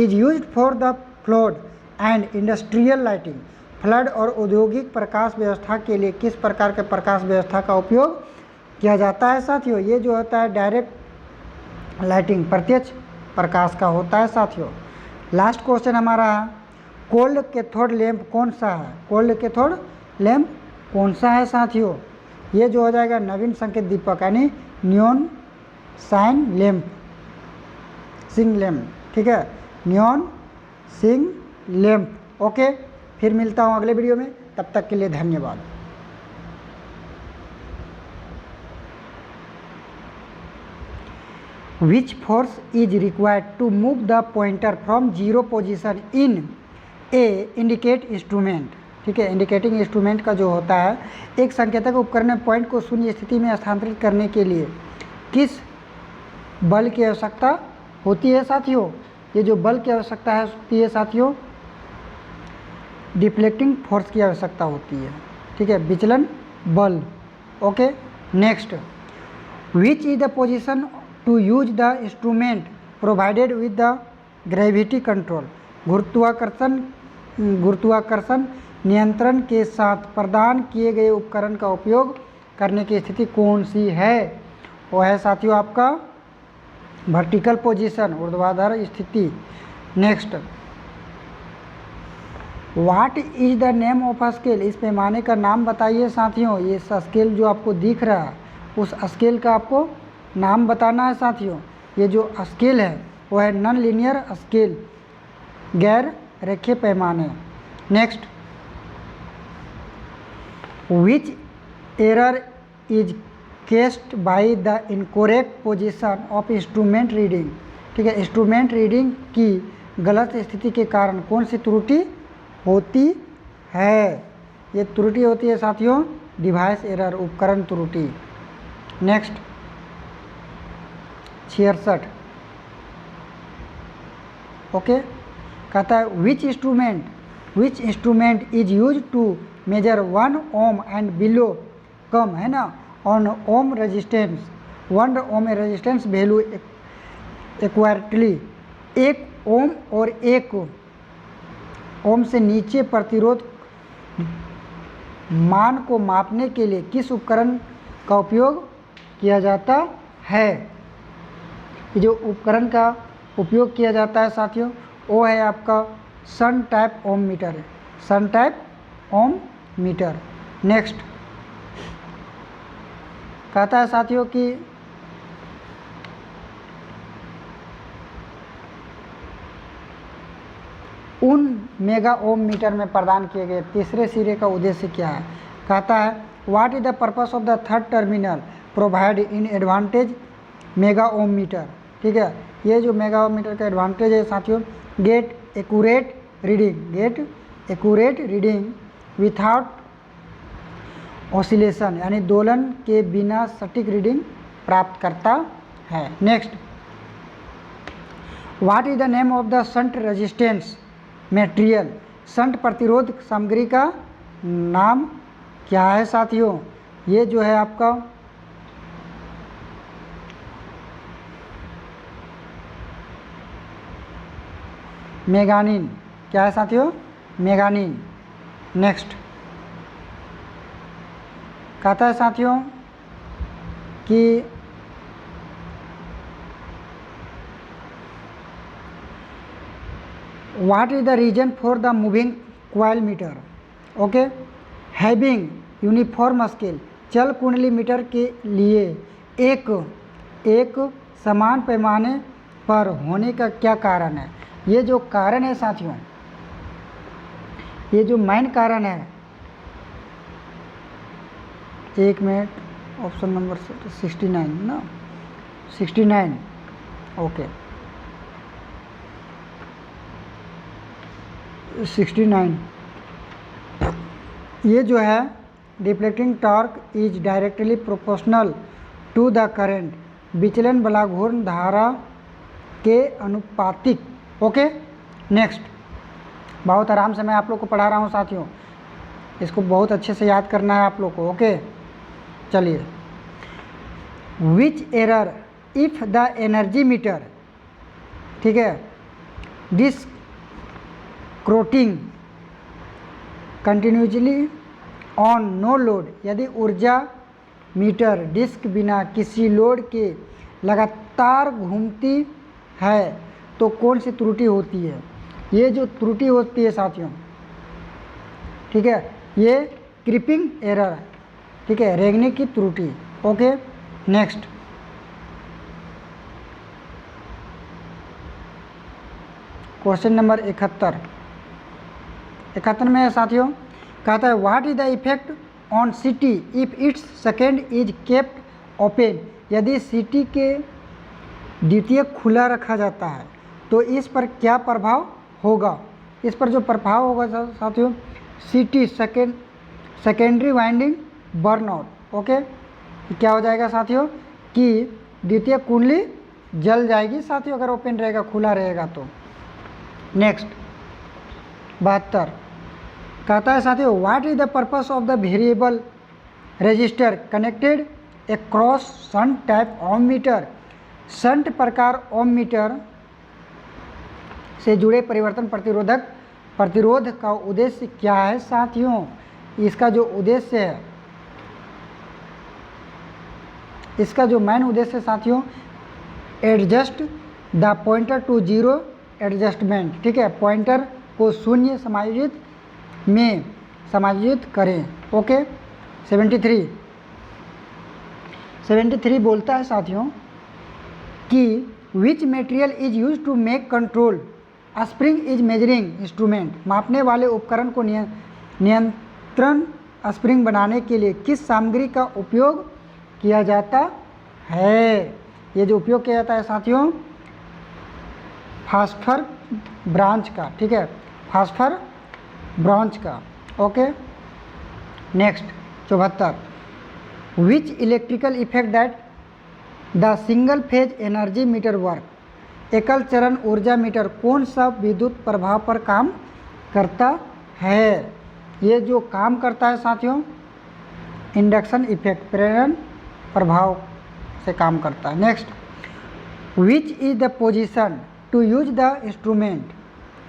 is used for the flood and industrial lighting, flood और औद्योगिक प्रकाश व्यवस्था के लिए किस प्रकार के प्रकाश व्यवस्था का उपयोग किया जाता है साथियों। ये जो होता है डायरेक्ट लाइटिंग, प्रत्यक्ष प्रकाश का होता है साथियों। लास्ट क्वेश्चन हमारा है, कोल्ड कैथोड लैंप कौन सा है? कोल्ड कैथोड लैंप कौन सा है साथियों? ये जो हो जाएगा नवीन संकेत दीपक यानी नियॉन साइन लैंप, सिंग लैंप, ठीक है, नियॉन सिंग लैंप। ओके, फिर मिलता हूँ अगले वीडियो में, तब तक के लिए धन्यवाद। Which force is required to move the pointer from zero position in a indicate instrument? ठीक है, इंडिकेटिंग इंस्ट्रूमेंट का जो होता है, एक संकेतक उपकरण में पॉइंट को शून्य स्थिति में स्थानांतरित करने के लिए किस बल की आवश्यकता होती है साथियों? ये जो बल की आवश्यकता है होती है साथियों, डिफ्लेक्टिंग फोर्स की आवश्यकता होती है, ठीक है, विचलन बल। Okay, next, which is the position to use the instrument provided with the gravity control? गुरुत्वाकर्षण नियंत्रण के साथ प्रदान किए गए उपकरण का उपयोग करने की स्थिति कौन सी है? वो है साथियों आपका वर्टिकल पोजीशन, ऊर्ध्वाधर स्थिति। Next, what is the name of a scale? इस पैमाने का नाम बताइए साथियों। ये स्केल जो आपको दिख रहा है, उस स्केल का आपको नाम बताना है साथियों। ये जो स्केल है वो है नॉन लीनियर स्केल, गैर रेखीय पैमाने। Next, which error is caused by the incorrect position of instrument reading? ठीक है, इंस्ट्रूमेंट रीडिंग की गलत स्थिति के कारण कौन सी त्रुटि होती है? ये त्रुटि होती है साथियों डिवाइस एरर, उपकरण त्रुटि। नेक्स्ट, 66। ओके, कहता है which instrument is use to measure 1 ohm and below कम, है ना, on ohm resistance 1 ohm resistance value accurately. 1 ohm और 1 ओम से नीचे प्रतिरोध मान को मापने के लिए किस उपकरण का उपयोग किया जाता है? ये जो उपकरण का उपयोग किया जाता है साथियों, वो है आपका सन टाइप ओम मीटर है, सन टाइप ओम मीटर। नेक्स्ट, कहता है साथियों कि उन मेगा ओम मीटर में प्रदान किए गए तीसरे सिरे का उद्देश्य क्या है? कहता है what is the purpose of the third terminal provide in advantage mega ohm meter? ठीक है, ये जो मेगा ओम मीटर का एडवांटेज है साथियों, get accurate reading without oscillation, यानी दोलन के बिना सटीक रीडिंग प्राप्त करता है। Next, what is the name of the shunt resistance material? Shunt प्रतिरोध सामग्री का नाम क्या है साथियों? ये जो है आपका मेगानिन, क्या है साथियों? मेगानिन। नेक्स्ट, कहता है साथियों कि what is the reason for the moving coil meter? Okay, having uniform scale, चल कुंडली मीटर के लिए एक समान पैमाने पर होने का क्या कारण है? ये जो कारण है साथियों, ये जो मेन कारण है, एक मिनट, ऑप्शन नंबर 69 ना, 69। ओके, 69। ये जो है deflecting torque is directly proportional to the current, विचलन बलाघूर्ण धारा के अनुपातिक। ओके, नेक्स्ट, बहुत आराम से मैं आप लोग को पढ़ा रहा हूँ साथियों, इसको बहुत अच्छे से याद करना है आप लोग को। ओके, चलिए, which error if the energy meter, ठीक है, disc rotating continuously on no load, यदि ऊर्जा मीटर डिस्क बिना किसी लोड के लगातार घूमती है तो कौन सी त्रुटि होती है? ये जो त्रुटि होती है साथियों, ठीक है, ये क्रीपिंग एरर है, ठीक है, रेंगने की त्रुटि। ओके, नेक्स्ट क्वेश्चन नंबर 71 में है साथियों, कहता है what is the effect on city if it's second is kept open. यदि सिटी के द्वितीयक खुला रखा जाता है तो इस पर क्या प्रभाव होगा? इस पर जो प्रभाव होगा साथियों, CT secondary winding burnout. Okay, क्या हो जाएगा साथियों कि द्वितीय कुंडली जल जाएगी साथियों, अगर ओपन रहेगा, खुला रहेगा तो। नेक्स्ट 72 कहता है साथियों what is the purpose of the variable register connected across shunt type ohm meter. Shunt प्रकार ओम मीटर से जुड़े परिवर्तन प्रतिरोध का उद्देश्य क्या है साथियों? इसका जो उद्देश्य है, इसका जो मेन उद्देश्य है साथियों, adjust the pointer to zero adjustment, ठीक है, पॉइंटर को शून्य समायोजित करें। ओके, 73 बोलता है साथियों कि which material is use to make control spring is measuring instrument. मापने वाले उपकरण को नियंत्रण स्प्रिंग बनाने के लिए किस सामग्री का उपयोग किया जाता है? ये जो उपयोग किया जाता है साथियों, फास्फर ब्रांच का, ठीक है, फास्फर ब्रांच का। Okay, next 74 which electrical effect that the single phase energy meter work. एकल चरण ऊर्जा मीटर कौन सा विद्युत प्रभाव पर काम करता है? ये जो काम करता है साथियों, इंडक्शन इफेक्ट, प्रेरण प्रभाव से काम करता है। Next which is the position to use the instrument,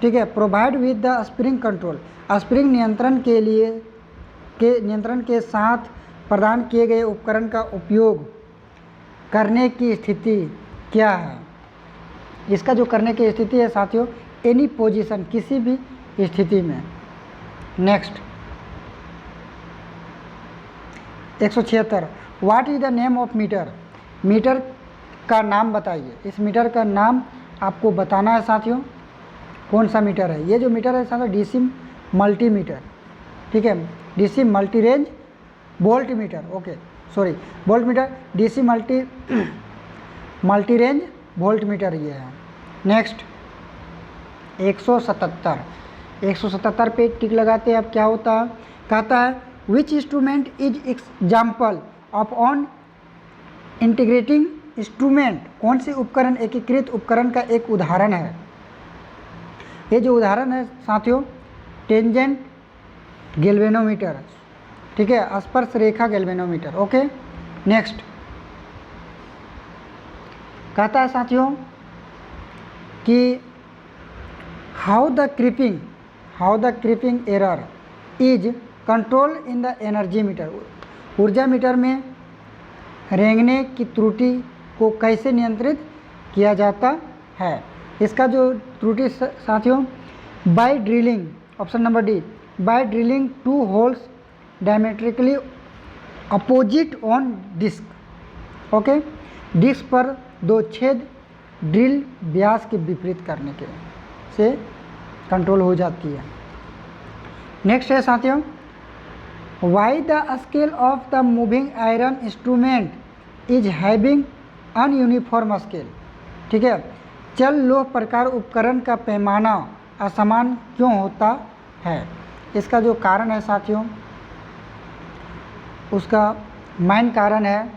ठीक है, provide with the spring control. Spring नियंत्रण के साथ प्रदान किए गए उपकरण का उपयोग करने की स्थिति क्या है? इसका जो करने की स्थिति है साथियों, एनी पोजीशन, किसी भी स्थिति में। Next 176 what is the name of meter. Meter का नाम बताइए। इस मीटर का नाम आपको बताना है साथियों, कौन सा मीटर है। ये जो मीटर है साथियों, डीसी मल्टी मीटर, ठीक है, DC multi range volt meter, okay sorry volt meter, DC multi range volt meter ये है। नेक्स्ट 177 पे टिक लगाते हैं। अब क्या होता है, कहता है which instrument is example of on integrating instrument. कौन से उपकरण एकीकृत उपकरण का एक उदाहरण है? ये जो उदाहरण है साथियों, टेंजेंट गैल्वेनोमीटर, ठीक है, स्पर्श रेखा गैल्वेनोमीटर। ओके, नेक्स्ट कहता है साथियों कि how the creeping error is control in the energy meter. ऊर्जा मीटर में रेंगने की त्रुटि को कैसे नियंत्रित किया जाता है? इसका जो त्रुटि साथियों, by drilling, option number D, by drilling 2 holes diametrically opposite on disc. Okay, disc पर 2 छेद ड्रिल व्यास के विपरीत करने के से कंट्रोल हो जाती है। नेक्स्ट है साथियों, why the scale of the moving iron instrument is having ununiform scale, ठीक है, चल लोह प्रकार उपकरण का पैमाना असमान क्यों होता है? इसका जो कारण है साथियों, उसका मेन कारण है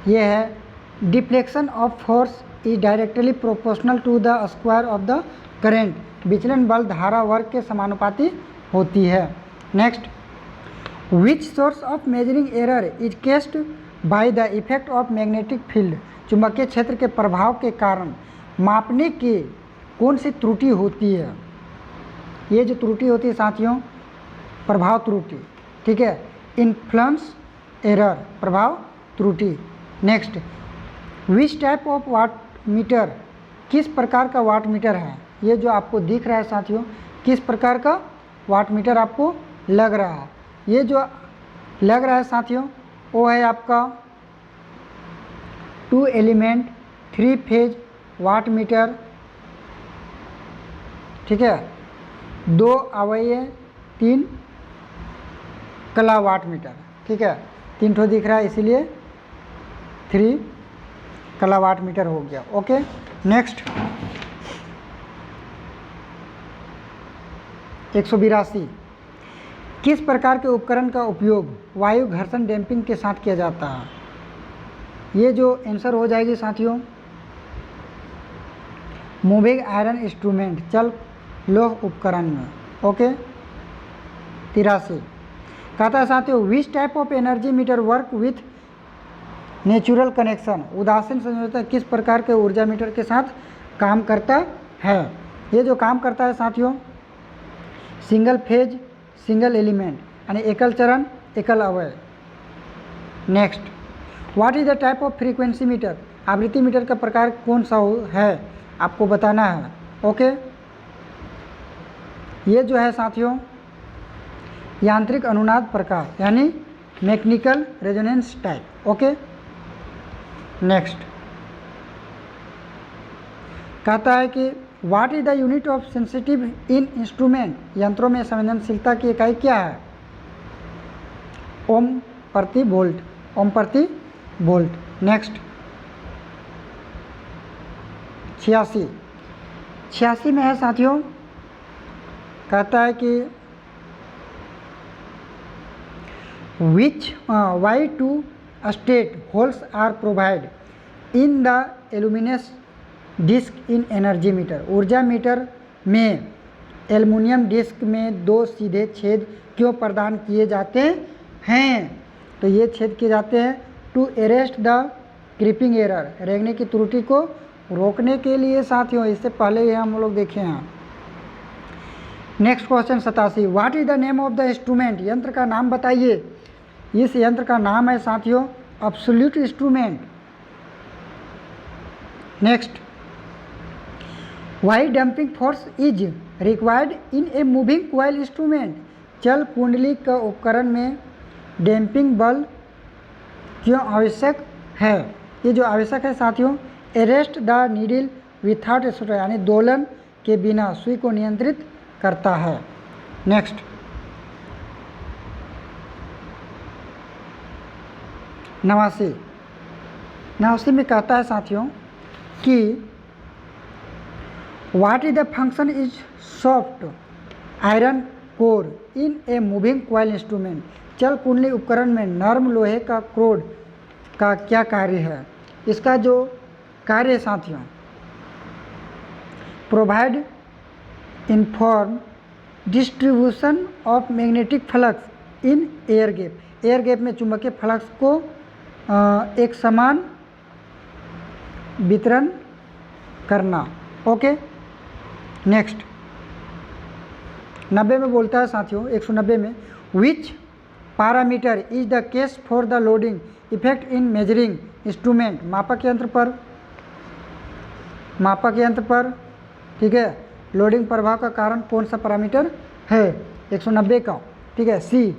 ये है deflection of force is directly proportional to the square of the current. विचलन बल धारा वर्ग के समानुपाती होती है। Next which source of measuring error is caused by the effect of magnetic field. चुंबकीय क्षेत्र के प्रभाव के कारण मापने की कौन सी त्रुटि होती है? ये जो त्रुटि होती है साथियों, प्रभाव त्रुटि, ठीक है, इन्फ्लुएंस एरर, प्रभाव त्रुटि। Next, which type of watt meter, किस प्रकार का वाट मीटर है। ये जो आपको दिख रहा है साथियों, किस प्रकार का वाट मीटर आपको लग रहा है। ये जो लग रहा है साथियों वो है आपका 2 एलिमेंट 3 फेज वाट मीटर, ठीक है। 2 अवयव 3 कला वाट मीटर, ठीक है। 3 ठो दिख रहा है इसीलिए 3 कला वाट मीटर हो गया। ओके, नेक्स्ट 182, किस प्रकार के उपकरण का उपयोग वायु घर्षण डैम्पिंग के साथ किया जाता है। ये जो आंसर हो जाएगी साथियों, मूविंग आयरन इंस्ट्रूमेंट, चल लोह उपकरण में। ओके, 83 कहता है साथियों, विच type of energy meter work with natural connection, उदासीन संयोजकता किस प्रकार के ऊर्जा मीटर के साथ काम करता है। ये जो काम करता है साथियों, सिंगल फेज सिंगल एलिमेंट यानी एकल चरण एकल अवयव। Next, what is the type of frequency meter, आवृत्ति मीटर का प्रकार कौन सा है आपको बताना है। ओके, ये जो है साथियों यांत्रिक अनुनाद प्रकार यानी mechanical resonance type. Okay, next कहता है कि what is the unit of sensitive in instrument, यंत्रों में संवेदनशीलता की इकाई क्या है। ओम प्रति वोल्ट, ओम प्रति वोल्ट। नेक्स्ट 86 में है साथियों, कहता है कि which why two straight holes are provide in the aluminium disc in energy meter, ऊर्जा मीटर में एल्युमिनियम डिस्क में 2 सीधे छेद क्यों प्रदान किए जाते हैं। तो ये छेद किए जाते हैं to arrest the creeping error, रेंगने की त्रुटि को रोकने के लिए साथियों। इससे पहले ही हम लोग देखे हैं। Next question 87, what is the name of the instrument, यंत्र का नाम बताइए। इस यंत्र का नाम है साथियों absolute instrument. Next, why damping force is required in a moving coil instrument, चल कुंडली का उपकरण में डैम्पिंग बल क्यों आवश्यक है। ये जो आवश्यक है साथियों, arrest the needle without stroke यानी दोलन के बिना सुई को नियंत्रित करता है। नेक्स्ट 89 में कहता है साथियों कि what is the function is soft iron core in a moving coil instrument, चल कुंडली उपकरण में नर्म लोहे का क्रोड का क्या कार्य है। इसका जो कार्य साथियों, provide inform distribution of magnetic flux in air gap, air gap में चुंबकीय फ्लक्स को एक समान वितरण करना। ओके, नेक्स्ट 90 में बोलता है साथियों, 190 में, which parameter is the case for the loading effect in measuring instrument, मापक यंत्र पर ठीक है लोडिंग प्रभाव का कारण कौन सा पैरामीटर है 190 का। ठीक है, सी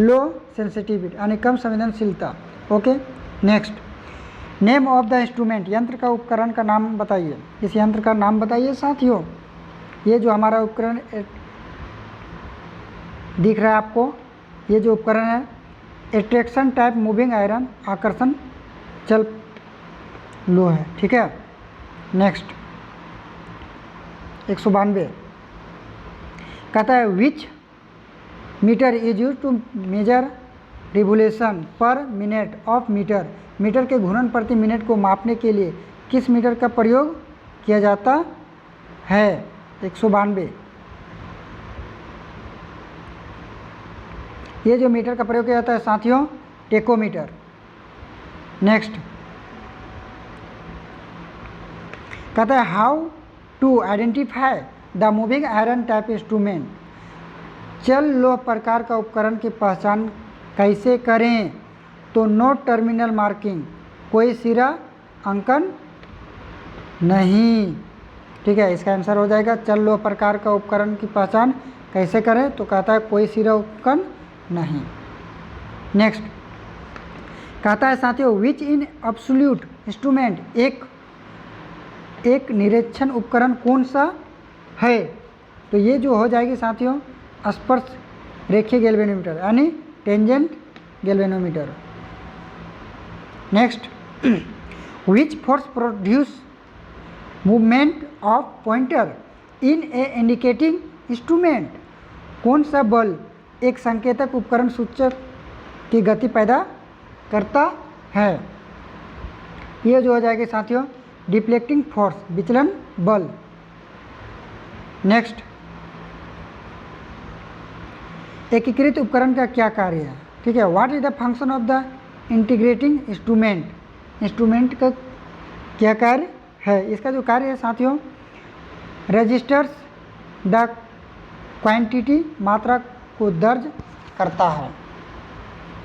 लो सेंसिटिविटी यानी कम संवेदनशीलता। Okay, next, name of the instrument, यंत्र का उपकरण का नाम बताइए। इस यंत्र का नाम बताइए साथियों। ये जो हमारा उपकरण दिख रहा है आपको, ये जो उपकरण है एट्रैक्शन टाइप मूविंग आयरन, आकर्षण चल लो है। ठीक है, नेक्स्ट 192 कहता है which meter is use to measure revolution per minute of meter, meter के घूर्णन प्रति मिनट को मापने के लिए किस मीटर का प्रयोग किया जाता है 192। ये जो मीटर का प्रयोग किया जाता है साथियों टेकोमीटर। नेक्स्ट कहता है how to identify the moving iron type instrument, चल लोह प्रकार का उपकरण की पहचान कैसे करें। तो नो टर्मिनल मार्किंग, कोई सिरा अंकन नहीं। ठीक है, इसका आंसर हो जाएगा चल लोह प्रकार का उपकरण की पहचान कैसे करें, तो कहता है कोई सिरा अंकन नहीं। नेक्स्ट कहता है साथियों विच इन एब्सोल्यूट इंस्ट्रूमेंट, एक निरीक्षण उपकरण कौन सा है, तो ये जो हो जाएगी साथियों स्पर्श रेखीय गैल्वेनोमीटर यानी tangent galvanometer. Next which force produce movement of pointer in A indicating instrument, कौन सा बल एक संकेतक उपकरण सूचक की गति पैदा करता है, ये जो हो जाएगी साथियों डिफ्लेक्टिंग फोर्स, विचलन बल। नेक्स्ट एकीकृत उपकरण का क्या कार्य है, ठीक है, what is the function of the integrating instrument, instrument का क्या कार्य है, इसका जो कार्य है साथियों रजिस्टर्स द क्वांटिटी, मात्रा को दर्ज करता है।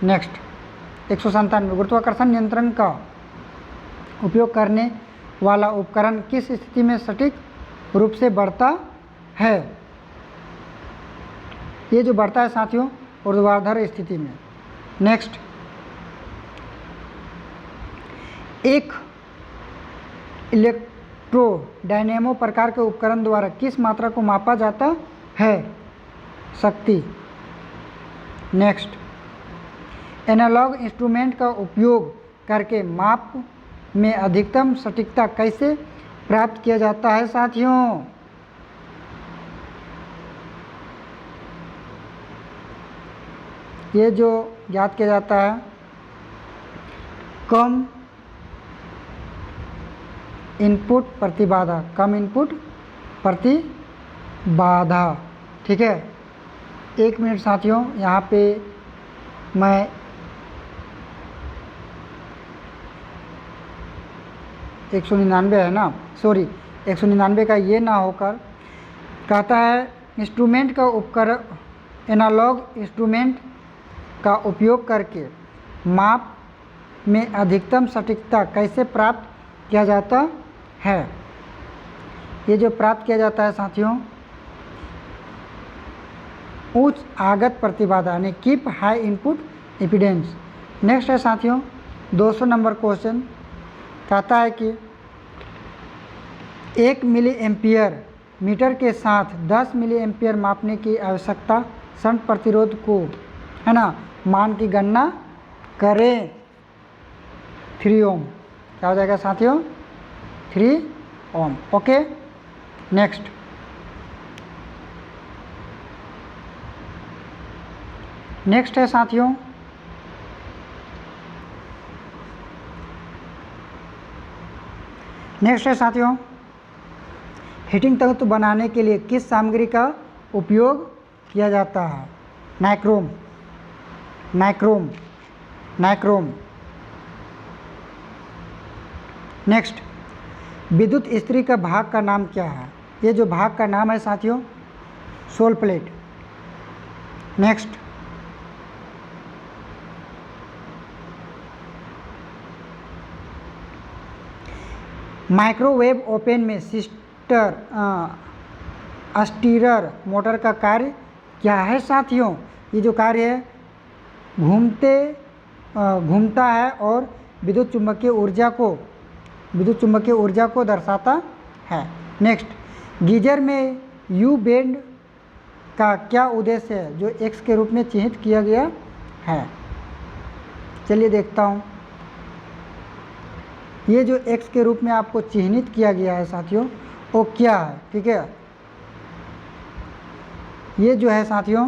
नेक्स्ट 197 गुरुत्वाकर्षण नियंत्रण का उपयोग करने वाला उपकरण किस स्थिति में सटीक रूप से बढ़ता है, ये जो बढ़ता है साथियों ऊर्ध्वाधर स्थिति में। नेक्स्ट एक इलेक्ट्रोडायनेमो प्रकार के उपकरण द्वारा किस मात्रा को मापा जाता है, शक्ति। नेक्स्ट एनालॉग इंस्ट्रूमेंट का उपयोग करके माप में अधिकतम सटीकता कैसे प्राप्त किया जाता है साथियों, ये जो ज्ञात किया जाता है कम इनपुट प्रतिबाधा, कम इनपुट प्रतिबाधा। ठीक है, 1 मिनट साथियों, यहाँ पे मैं 199 है ना, सॉरी 199 का ये ना होकर कहता है इंस्ट्रूमेंट का उपकरण एनालॉग इंस्ट्रूमेंट का उपयोग करके माप में अधिकतम सटीकता कैसे प्राप्त किया जाता है, ये जो प्राप्त किया जाता है साथियों उच्च आगत प्रतिबाधा यानी keep high input impedance. Next है साथियों 200 नंबर क्वेश्चन, कहता है कि 1 मिली एम्पियर मीटर के साथ 10 मिली एम्पियर मापने की आवश्यकता शंट प्रतिरोध को है ना मान की गणना करें। 3 ओम क्या हो जाएगा साथियों 3 ओम। ओके, नेक्स्ट है साथियों हीटिंग तत्व बनाने के लिए किस सामग्री का उपयोग किया जाता है, नाइक्रोम। नेक्स्ट विद्युत इस्त्री का भाग का नाम क्या है, ये जो भाग का नाम है साथियों soul plate. Next microwave oven में स्टीरर मोटर का कार्य क्या है साथियों, ये जो कार्य है घूमता है और विद्युत चुम्बकीय ऊर्जा को दर्शाता है। नेक्स्ट गीजर में यू बेंड का क्या उद्देश्य है जो एक्स के रूप में चिन्हित किया गया है, चलिए देखता हूँ। ये जो x के रूप में आपको चिन्हित किया गया है साथियों वो क्या है, ठीक है, ये जो है साथियों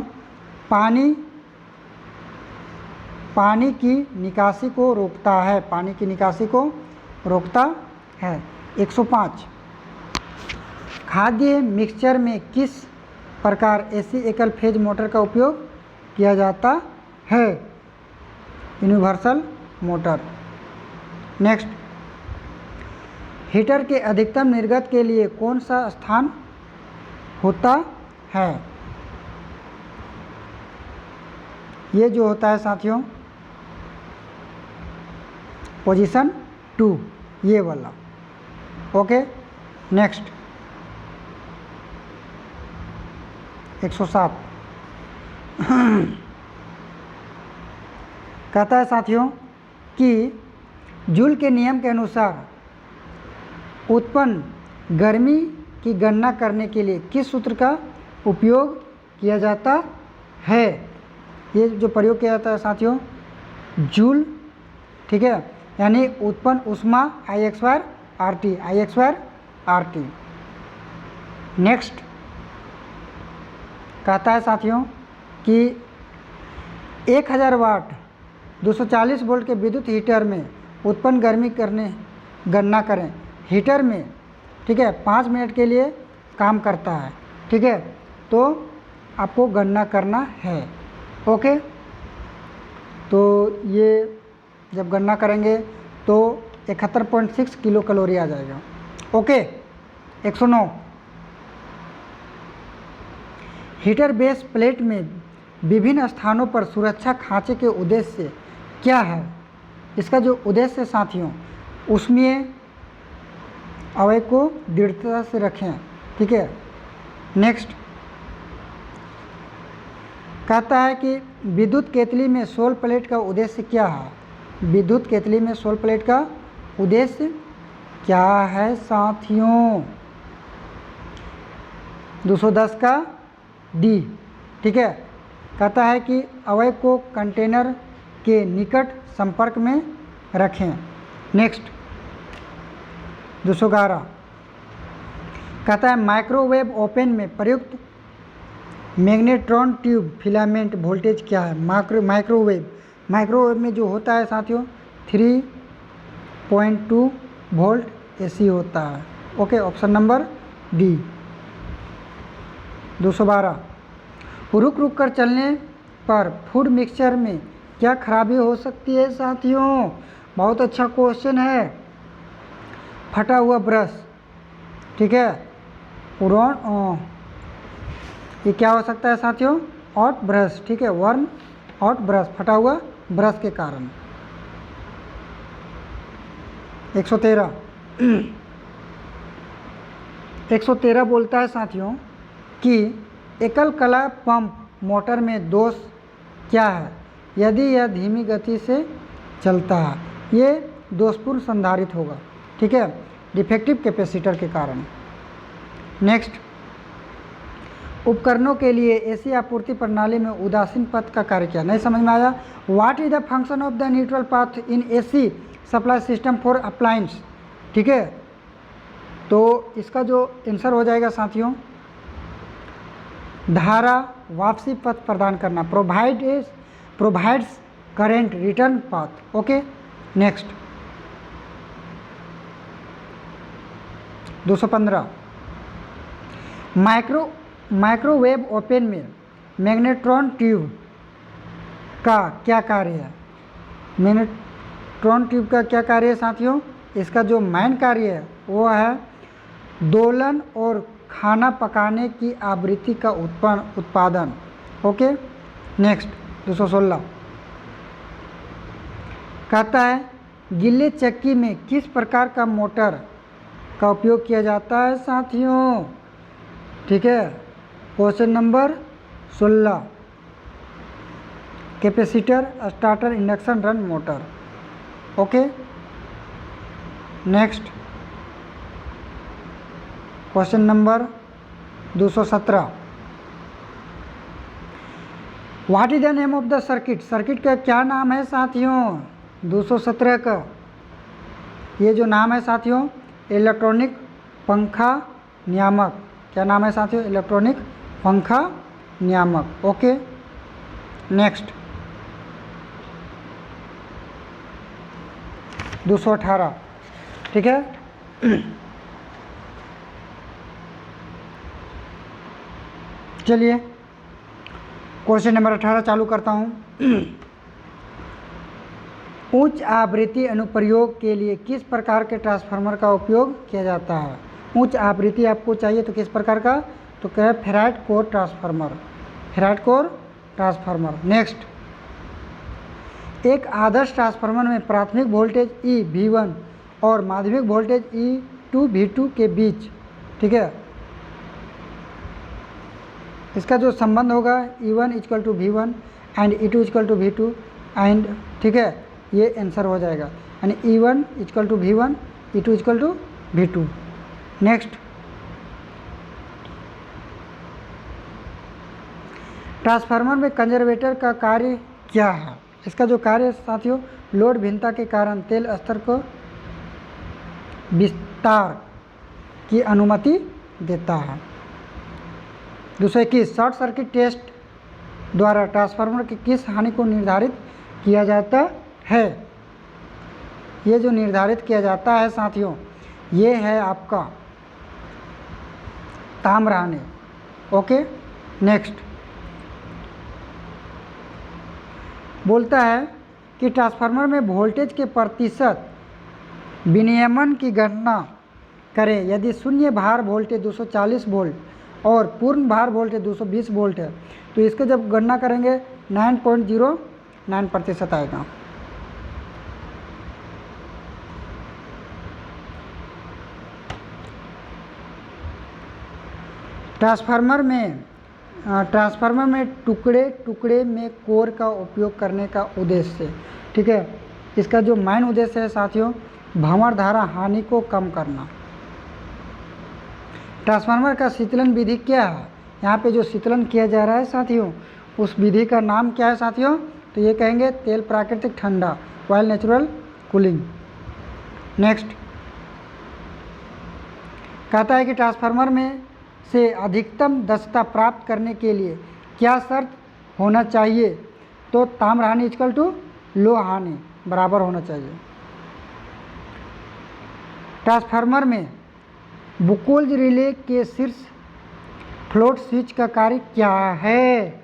पानी की निकासी को रोकता है, पानी की निकासी को रोकता है। 105 खाद्य मिक्सचर में किस प्रकार एसी एकल फेज मोटर का उपयोग किया जाता है, यूनिवर्सल मोटर। नेक्स्ट हीटर के अधिकतम निर्गत के लिए कौन सा स्थान होता है, ये जो होता है साथियों पोजीशन 2 ये वाला। ओके नेक्स्ट 107 कहता है साथियों कि जूल के नियम के अनुसार उत्पन्न गर्मी की गणना करने के लिए किस सूत्र का उपयोग किया जाता है। ये जो प्रयोग किया जाता है साथियों जूल, ठीक है, यानी उत्पन्न ऊष्मा I/RT। नेक्स्ट कहता है साथियों कि 1000 वाट 240 वोल्ट के विद्युत हीटर में उत्पन्न गर्मी गणना करें। हीटर में, ठीक है, 5 मिनट के लिए काम करता है, ठीक है, तो आपको गणना करना है। ओके, तो ये जब गणना करेंगे तो 71.6 किलो कैलोरी आ जाएगा। ओके 109 हीटर बेस प्लेट में विभिन्न स्थानों पर सुरक्षा खांचे के उद्देश्य क्या है। इसका जो उद्देश्य साथियों उसमें अवयव को दृढ़ता से रखें, ठीक है। नेक्स्ट कहता है कि विद्युत केतली में सोल प्लेट का उद्देश्य क्या है। विद्युत केतली में सोल प्लेट का उद्देश्य क्या है साथियों। 210 का डी, ठीक है, कहता है कि अवयव को कंटेनर के निकट संपर्क में रखें। नेक्स्ट 211 कहता है माइक्रोवेव ओवन में प्रयुक्त मैग्नेट्रॉन ट्यूब फिलामेंट वोल्टेज क्या है। माइक्रोवेव में जो होता है साथियों 3.2 वोल्ट AC होता है। Okay, option number D. 212 रुक कर चलने पर फूड मिक्सचर में क्या खराबी हो सकती है साथियों। बहुत अच्छा क्वेश्चन है। फटा हुआ ब्रश, ठीक है, ये क्या हो सकता है साथियों, आउट ब्रश, ठीक है, वर्न आउट ब्रश, फटा हुआ ब्रश के कारण। 113 बोलता है साथियों कि एकल कला पंप मोटर में दोष क्या है यदि यह धीमी गति से चलता है। ये दोषपूर्ण संधारित होगा, ठीक है, डिफेक्टिव कैपेसिटर के कारण। नेक्स्ट उपकरणों के लिए AC आपूर्ति प्रणाली में उदासीन पथ का कार्य क्या। नहीं समझ में आया। What is the function of the neutral path in AC supply system for appliance, ठीक है, तो इसका जो आंसर हो जाएगा साथियों धारा वापसी पथ प्रदान करना, provides current return path. Okay next 215 microwave oven में मैग्नेट्रॉन ट्यूब का क्या कार्य है। मैग्नेट्रॉन ट्यूब का क्या कार्य है साथियों। इसका जो मेन कार्य है वो है दोलन और खाना पकाने की आवृत्ति का उत्पादन। ओके नेक्स्ट 216 कहता है गिल्ले चक्की में किस प्रकार का मोटर का उपयोग किया जाता है साथियों, ठीक है। Question number 16 capacitor starter induction run motor. Okay next question number 217 what is the name of the circuit. Circuit का क्या नाम है साथियों। 217 का ये जो नाम है साथियों इलेक्ट्रॉनिक पंखा नियामक। क्या नाम है साथियों, इलेक्ट्रॉनिक पंखा नियामक। ओके नेक्स्ट 218 ठीक है। चलिए क्वेश्चन नंबर 18 चालू करता हूँ। उच्च आवृत्ति अनुप्रयोग के लिए किस प्रकार के ट्रांसफार्मर का उपयोग किया जाता है। उच्च आवृत्ति आपको चाहिए तो किस प्रकार का, तो क्या है ferrite core transformer, ferrite core transformer. Next एक आदर्श ट्रांसफार्मर में प्राथमिक वोल्टेज ई V1 और माध्यमिक वोल्टेज E2 V2 के बीच, ठीक है, इसका जो संबंध होगा E1 = V1 and E2 = V2 and, ठीक है, ये आंसर हो जाएगा, यानी E1 = V1, E2 = V2। Next, transformer में कंजर्वेटर का कार्य क्या है? इसका जो कार्य है साथियों, लोड भिन्नता के कारण तेल स्तर को विस्तार की अनुमति देता है। 221, शॉर्ट सर्किट टेस्ट द्वारा ट्रांसफार्मर की किस हानि को निर्धारित किया जाता है? ये जो निर्धारित किया जाता है साथियों, ये है आपका ताम्र हानि। ओके, नेक्स्ट बोलता है कि ट्रांसफार्मर में वोल्टेज के प्रतिशत विनियमन की गणना करें। यदि शून्य भार वोल्टेज 240 वोल्ट और पूर्ण भार वोल्टेज 220 वोल्ट है, तो इसको जब गणना करेंगे 9.09% आएगा। ट्रांसफार्मर में टुकड़े टुकड़े में कोर का उपयोग करने का उद्देश्य, ठीक है, इसका जो मेन उद्देश्य है साथियों, भंवर धारा हानि को कम करना। ट्रांसफार्मर का शीतलन विधि क्या है? यहाँ पे जो शीतलन किया जा रहा है साथियों, उस विधि का नाम क्या है साथियों? तो ये कहेंगे तेल प्राकृतिक ठंडा, ऑयल नेचुरल कूलिंग। नेक्स्ट कहता है कि ट्रांसफार्मर में से अधिकतम दक्षता प्राप्त करने के लिए क्या शर्त होना चाहिए? तो ताम्र हानि = लो हानि बराबर होना चाहिए। ट्रांसफार्मर में बुकोल्ज रिले के शीर्ष फ्लोट स्विच का कार्य क्या है?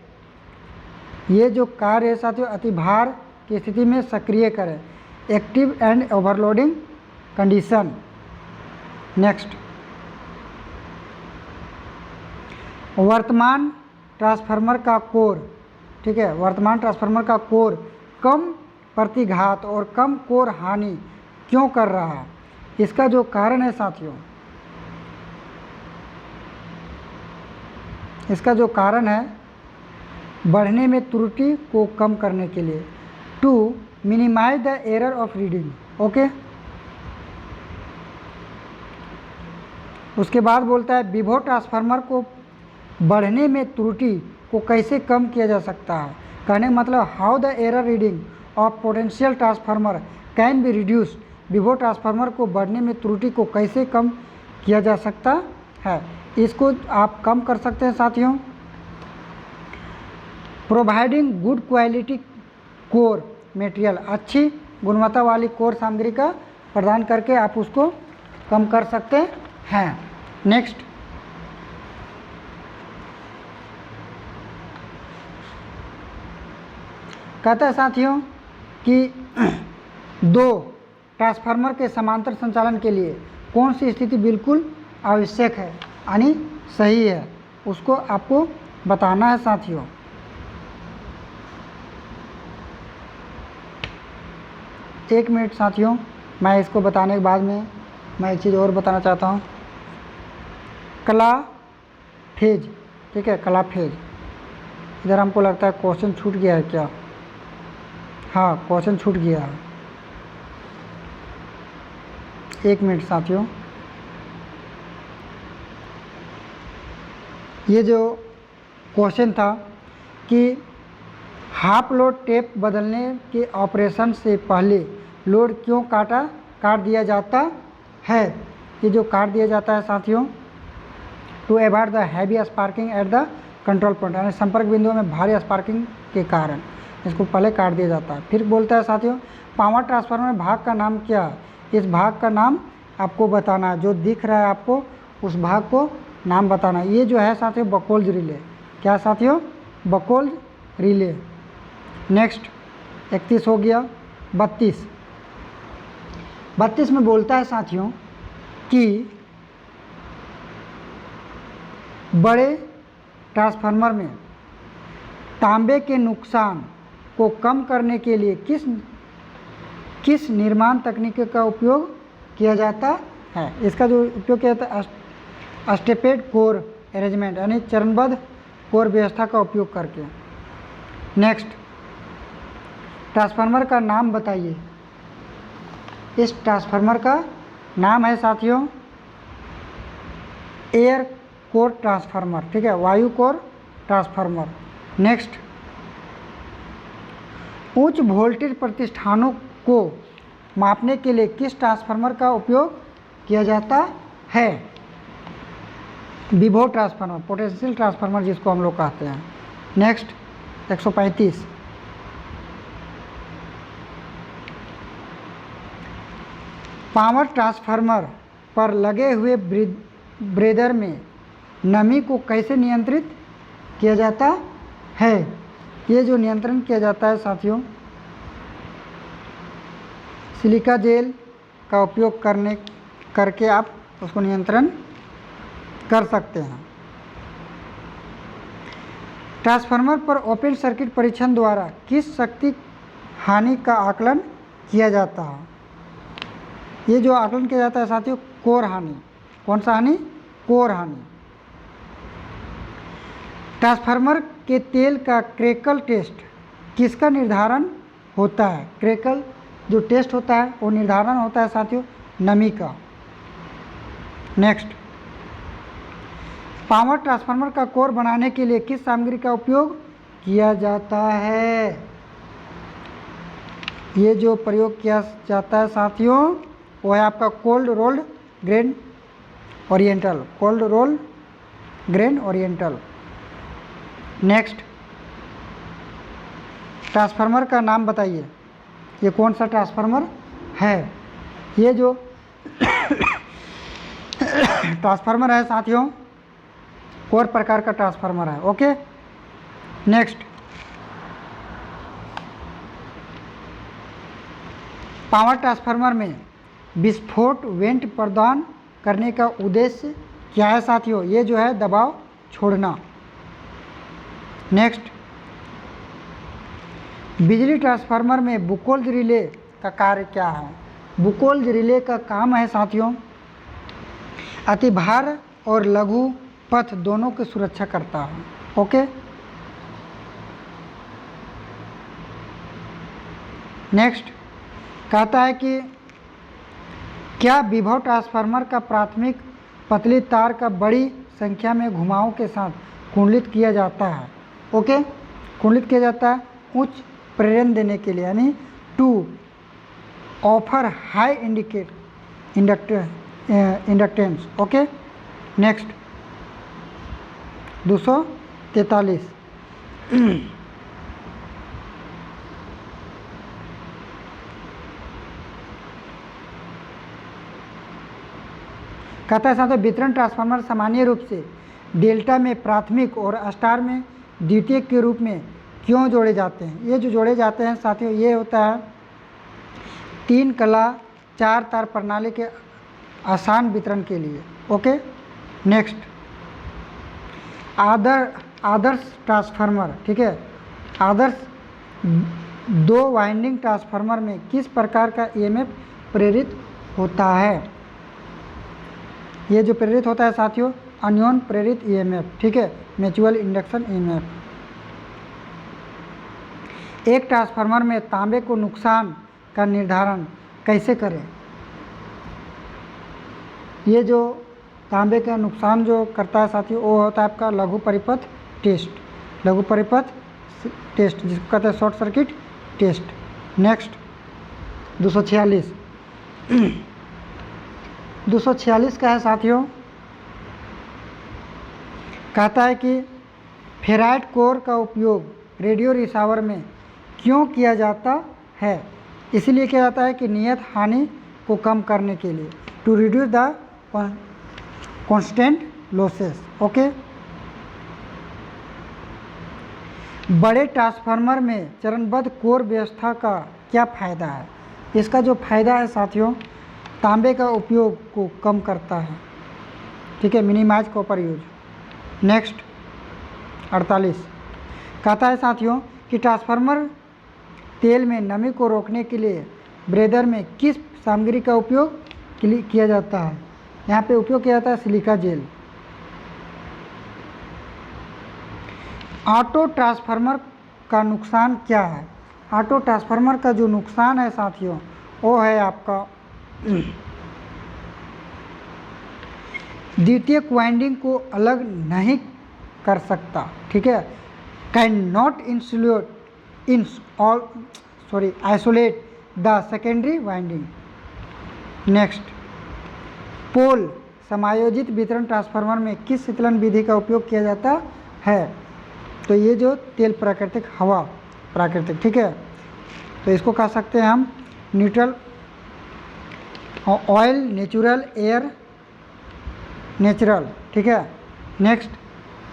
ये जो कार्य है साथियों, अतिभार की स्थिति में सक्रिय करें, active and overloading condition. Next, वर्तमान ट्रांसफार्मर का कोर, ठीक है, वर्तमान ट्रांसफार्मर का कोर कम प्रतिघात और कम कोर हानि क्यों कर रहा है? इसका जो कारण है साथियों, इसका जो कारण है बढ़ने में त्रुटि को कम करने के लिए, to minimize the error of reading. Okay, उसके बाद बोलता है विभव ट्रांसफार्मर को बढ़ने में त्रुटि को कैसे कम किया जा सकता है? कहने का मतलब how the error reading of potential transformer can be reduce. विभव ट्रांसफार्मर को बढ़ने में त्रुटि को कैसे कम किया जा सकता है? इसको आप कम कर सकते हैं साथियों, providing good quality core material, अच्छी गुणवत्ता वाली कोर सामग्री का प्रदान करके आप उसको कम कर सकते हैं। नेक्स्ट, कहता है साथियों कि दो ट्रांसफार्मर के समांतर संचालन के लिए कौन सी स्थिति बिल्कुल आवश्यक है यानी सही है, उसको आपको बताना है साथियों। एक मिनट साथियों, मैं इसको बताने के बाद में मैं एक चीज़ और बताना चाहता हूँ। कला फेज, ठीक है, कला फेज। इधर हमको लगता है क्वेश्चन छूट गया है क्या? हाँ, क्वेश्चन छूट गया है। एक मिनट साथियों, ये जो क्वेश्चन था कि हाफ लोड टेप बदलने के ऑपरेशन से पहले लोड क्यों काट दिया जाता है? ये जो काट दिया जाता है साथियों, to avoid the heavy sparking at the control point, यानी संपर्क बिंदुओं में भारी स्पार्किंग के कारण इसको पहले काट दिया जाता है। फिर बोलता है साथियों पावर ट्रांसफार्मर में भाग का नाम क्या है? इस भाग का नाम आपको बताना है, जो दिख रहा है आपको उस भाग को नाम बताना है। ये जो है साथियों बकोल्ज रिले। क्या साथियों? बकोल्ज रिले। नेक्स्ट 31 हो गया। 32 में बोलता है साथियों कि बड़े ट्रांसफार्मर में तांबे के नुकसान को कम करने के लिए किस निर्माण तकनीक का उपयोग किया जाता है? इसका जो उपयोग किया जाता है स्टेपेड कोर अरेंजमेंट यानी चरणबद्ध कोर व्यवस्था का उपयोग करके। नेक्स्ट, ट्रांसफार्मर का नाम बताइए। इस ट्रांसफार्मर का नाम है साथियों एयर कोर ट्रांसफार्मर, ठीक है, वायु कोर ट्रांसफार्मर। नेक्स्ट, उच्च वोल्टेज प्रतिष्ठानों को मापने के लिए किस ट्रांसफार्मर का उपयोग किया जाता है? विभव ट्रांसफार्मर, पोटेंशियल ट्रांसफार्मर जिसको हम लोग कहते हैं। नेक्स्ट, 135, पावर ट्रांसफार्मर पर लगे हुए ब्रेदर में नमी को कैसे नियंत्रित किया जाता है? ये जो नियंत्रण किया जाता है साथियों, सिलिका जेल का उपयोग करके आप उसको नियंत्रण कर सकते हैं। ट्रांसफार्मर पर ओपन सर्किट परीक्षण द्वारा किस शक्ति हानि का आकलन किया जाता है? ये जो आकलन किया जाता है साथियों कोर हानि। कौन सा हानि? कोर हानि। ट्रांसफार्मर के तेल का क्रैकल टेस्ट किसका निर्धारण होता है? क्रैकल जो टेस्ट होता है वो निर्धारण होता है साथियों नमी का। नेक्स्ट, पावर ट्रांसफार्मर का कोर बनाने के लिए किस सामग्री का उपयोग किया जाता है? ये जो प्रयोग किया जाता है साथियों वो है आपका cold rolled grain oriental, cold roll grain oriental. Next, transformer का नाम बताइए। ये कौन सा ट्रांसफार्मर है? ये जो ट्रांसफार्मर है साथियों कोर प्रकार का ट्रांसफार्मर है। ओके। नेक्स्ट, पावर ट्रांसफार्मर में विस्फोट वेंट प्रदान करने का उद्देश्य क्या है साथियों? ये जो है दबाव छोड़ना। नेक्स्ट, बिजली ट्रांसफार्मर में बुकोल्ज रिले का कार्य क्या है? बुकोल्ज रिले का काम है साथियों अतिभार और लघु पथ दोनों की सुरक्षा करता है। ओके। नेक्स्ट, कहता है कि क्या विभव ट्रांसफार्मर का प्राथमिक पतली तार का बड़ी संख्या में घुमावों के साथ कुंडलित किया जाता है? ओके, कुंडलित किया जाता है उच्च प्रेरण देने के लिए यानी to offer high inductance. Okay. Next, 243, कहता है साथियों वितरण ट्रांसफार्मर सामान्य रूप से डेल्टा में प्राथमिक और स्टार में द्वितीयक के रूप में क्यों जोड़े जाते हैं? ये जो जोड़े जाते हैं साथियों ये होता है 3 कला 4 तार प्रणाली के आसान वितरण के लिए। ओके। नेक्स्ट, आदर्श ट्रांसफार्मर, ठीक है, आदर्श 2 वाइंडिंग ट्रांसफार्मर में किस प्रकार का ईएमएफ प्रेरित होता है? ये जो प्रेरित होता है साथियों अन्योन प्रेरित ईएमएफ, ठीक है, म्यूचुअल इंडक्शन ईएमएफ। एक ट्रांसफार्मर में तांबे को नुकसान का निर्धारण कैसे करें? ये जो तांबे का नुकसान जो करता है साथियों वो होता है आपका लघु परिपथ टेस्ट, लघु परिपथ टेस्ट जिसको कहते हैं शॉर्ट सर्किट टेस्ट। नेक्स्ट, 246 का है साथियों, कहता है कि फेराइट कोर का उपयोग रेडियो रिसीवर में क्यों किया जाता है? इसलिए किया जाता है कि नियत हानि को कम करने के लिए, to reduce the constant losses. Okay. बड़े ट्रांसफार्मर में चरणबद्ध कोर व्यवस्था का क्या फ़ायदा है? इसका जो फ़ायदा है साथियों तांबे का उपयोग को कम करता है, ठीक है, मिनिमाइज कॉपर यूज। नेक्स्ट, 48 कहता है साथियों कि ट्रांसफार्मर तेल में नमी को रोकने के लिए ब्रेदर में किस सामग्री का उपयोग किया जाता है? यहाँ पे उपयोग किया जाता है सिलिका जेल। ऑटो ट्रांसफार्मर का नुकसान क्या है? ऑटो ट्रांसफार्मर का जो नुकसान है साथियों वो है आपका द्वितीयक वाइंडिंग को अलग नहीं कर सकता, ठीक है। Can not isolate the secondary winding. Next, pole समायोजित वितरण ट्रांसफार्मर में किस शीतलन विधि का उपयोग किया जाता है? तो ये जो तेल प्राकृतिक, हवा प्राकृतिक, ठीक है, तो इसको कह सकते हैं हम neutral oil, natural, air natural, ठीक है। नेक्स्ट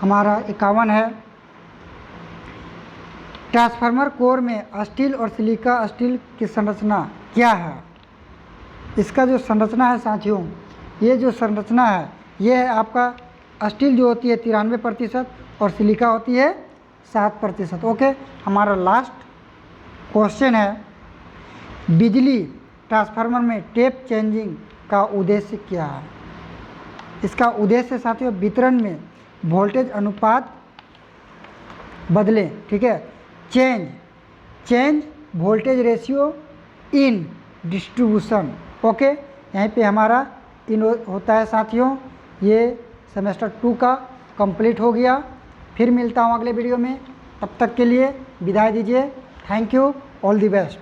हमारा 51 है, ट्रांसफार्मर कोर में स्टील और सिलिका स्टील की संरचना क्या है? इसका जो संरचना है साथियों, ये जो संरचना है ये है आपका स्टील जो होती है 93% और सिलिका होती है 7%। ओके, हमारा लास्ट क्वेश्चन है, बिजली ट्रांसफार्मर में टेप चेंजिंग का उद्देश्य क्या है? इसका उद्देश्य साथियों वितरण में वोल्टेज अनुपात बदलें, ठीक है। Change voltage ratio in distribution. Okay, यहीं पे हमारा इन होता है साथियों। ये सेमेस्टर 2 का कंप्लीट हो गया। फिर मिलता हूँ अगले वीडियो में, तब तक के लिए विदाई दीजिए। Thank you, all the best.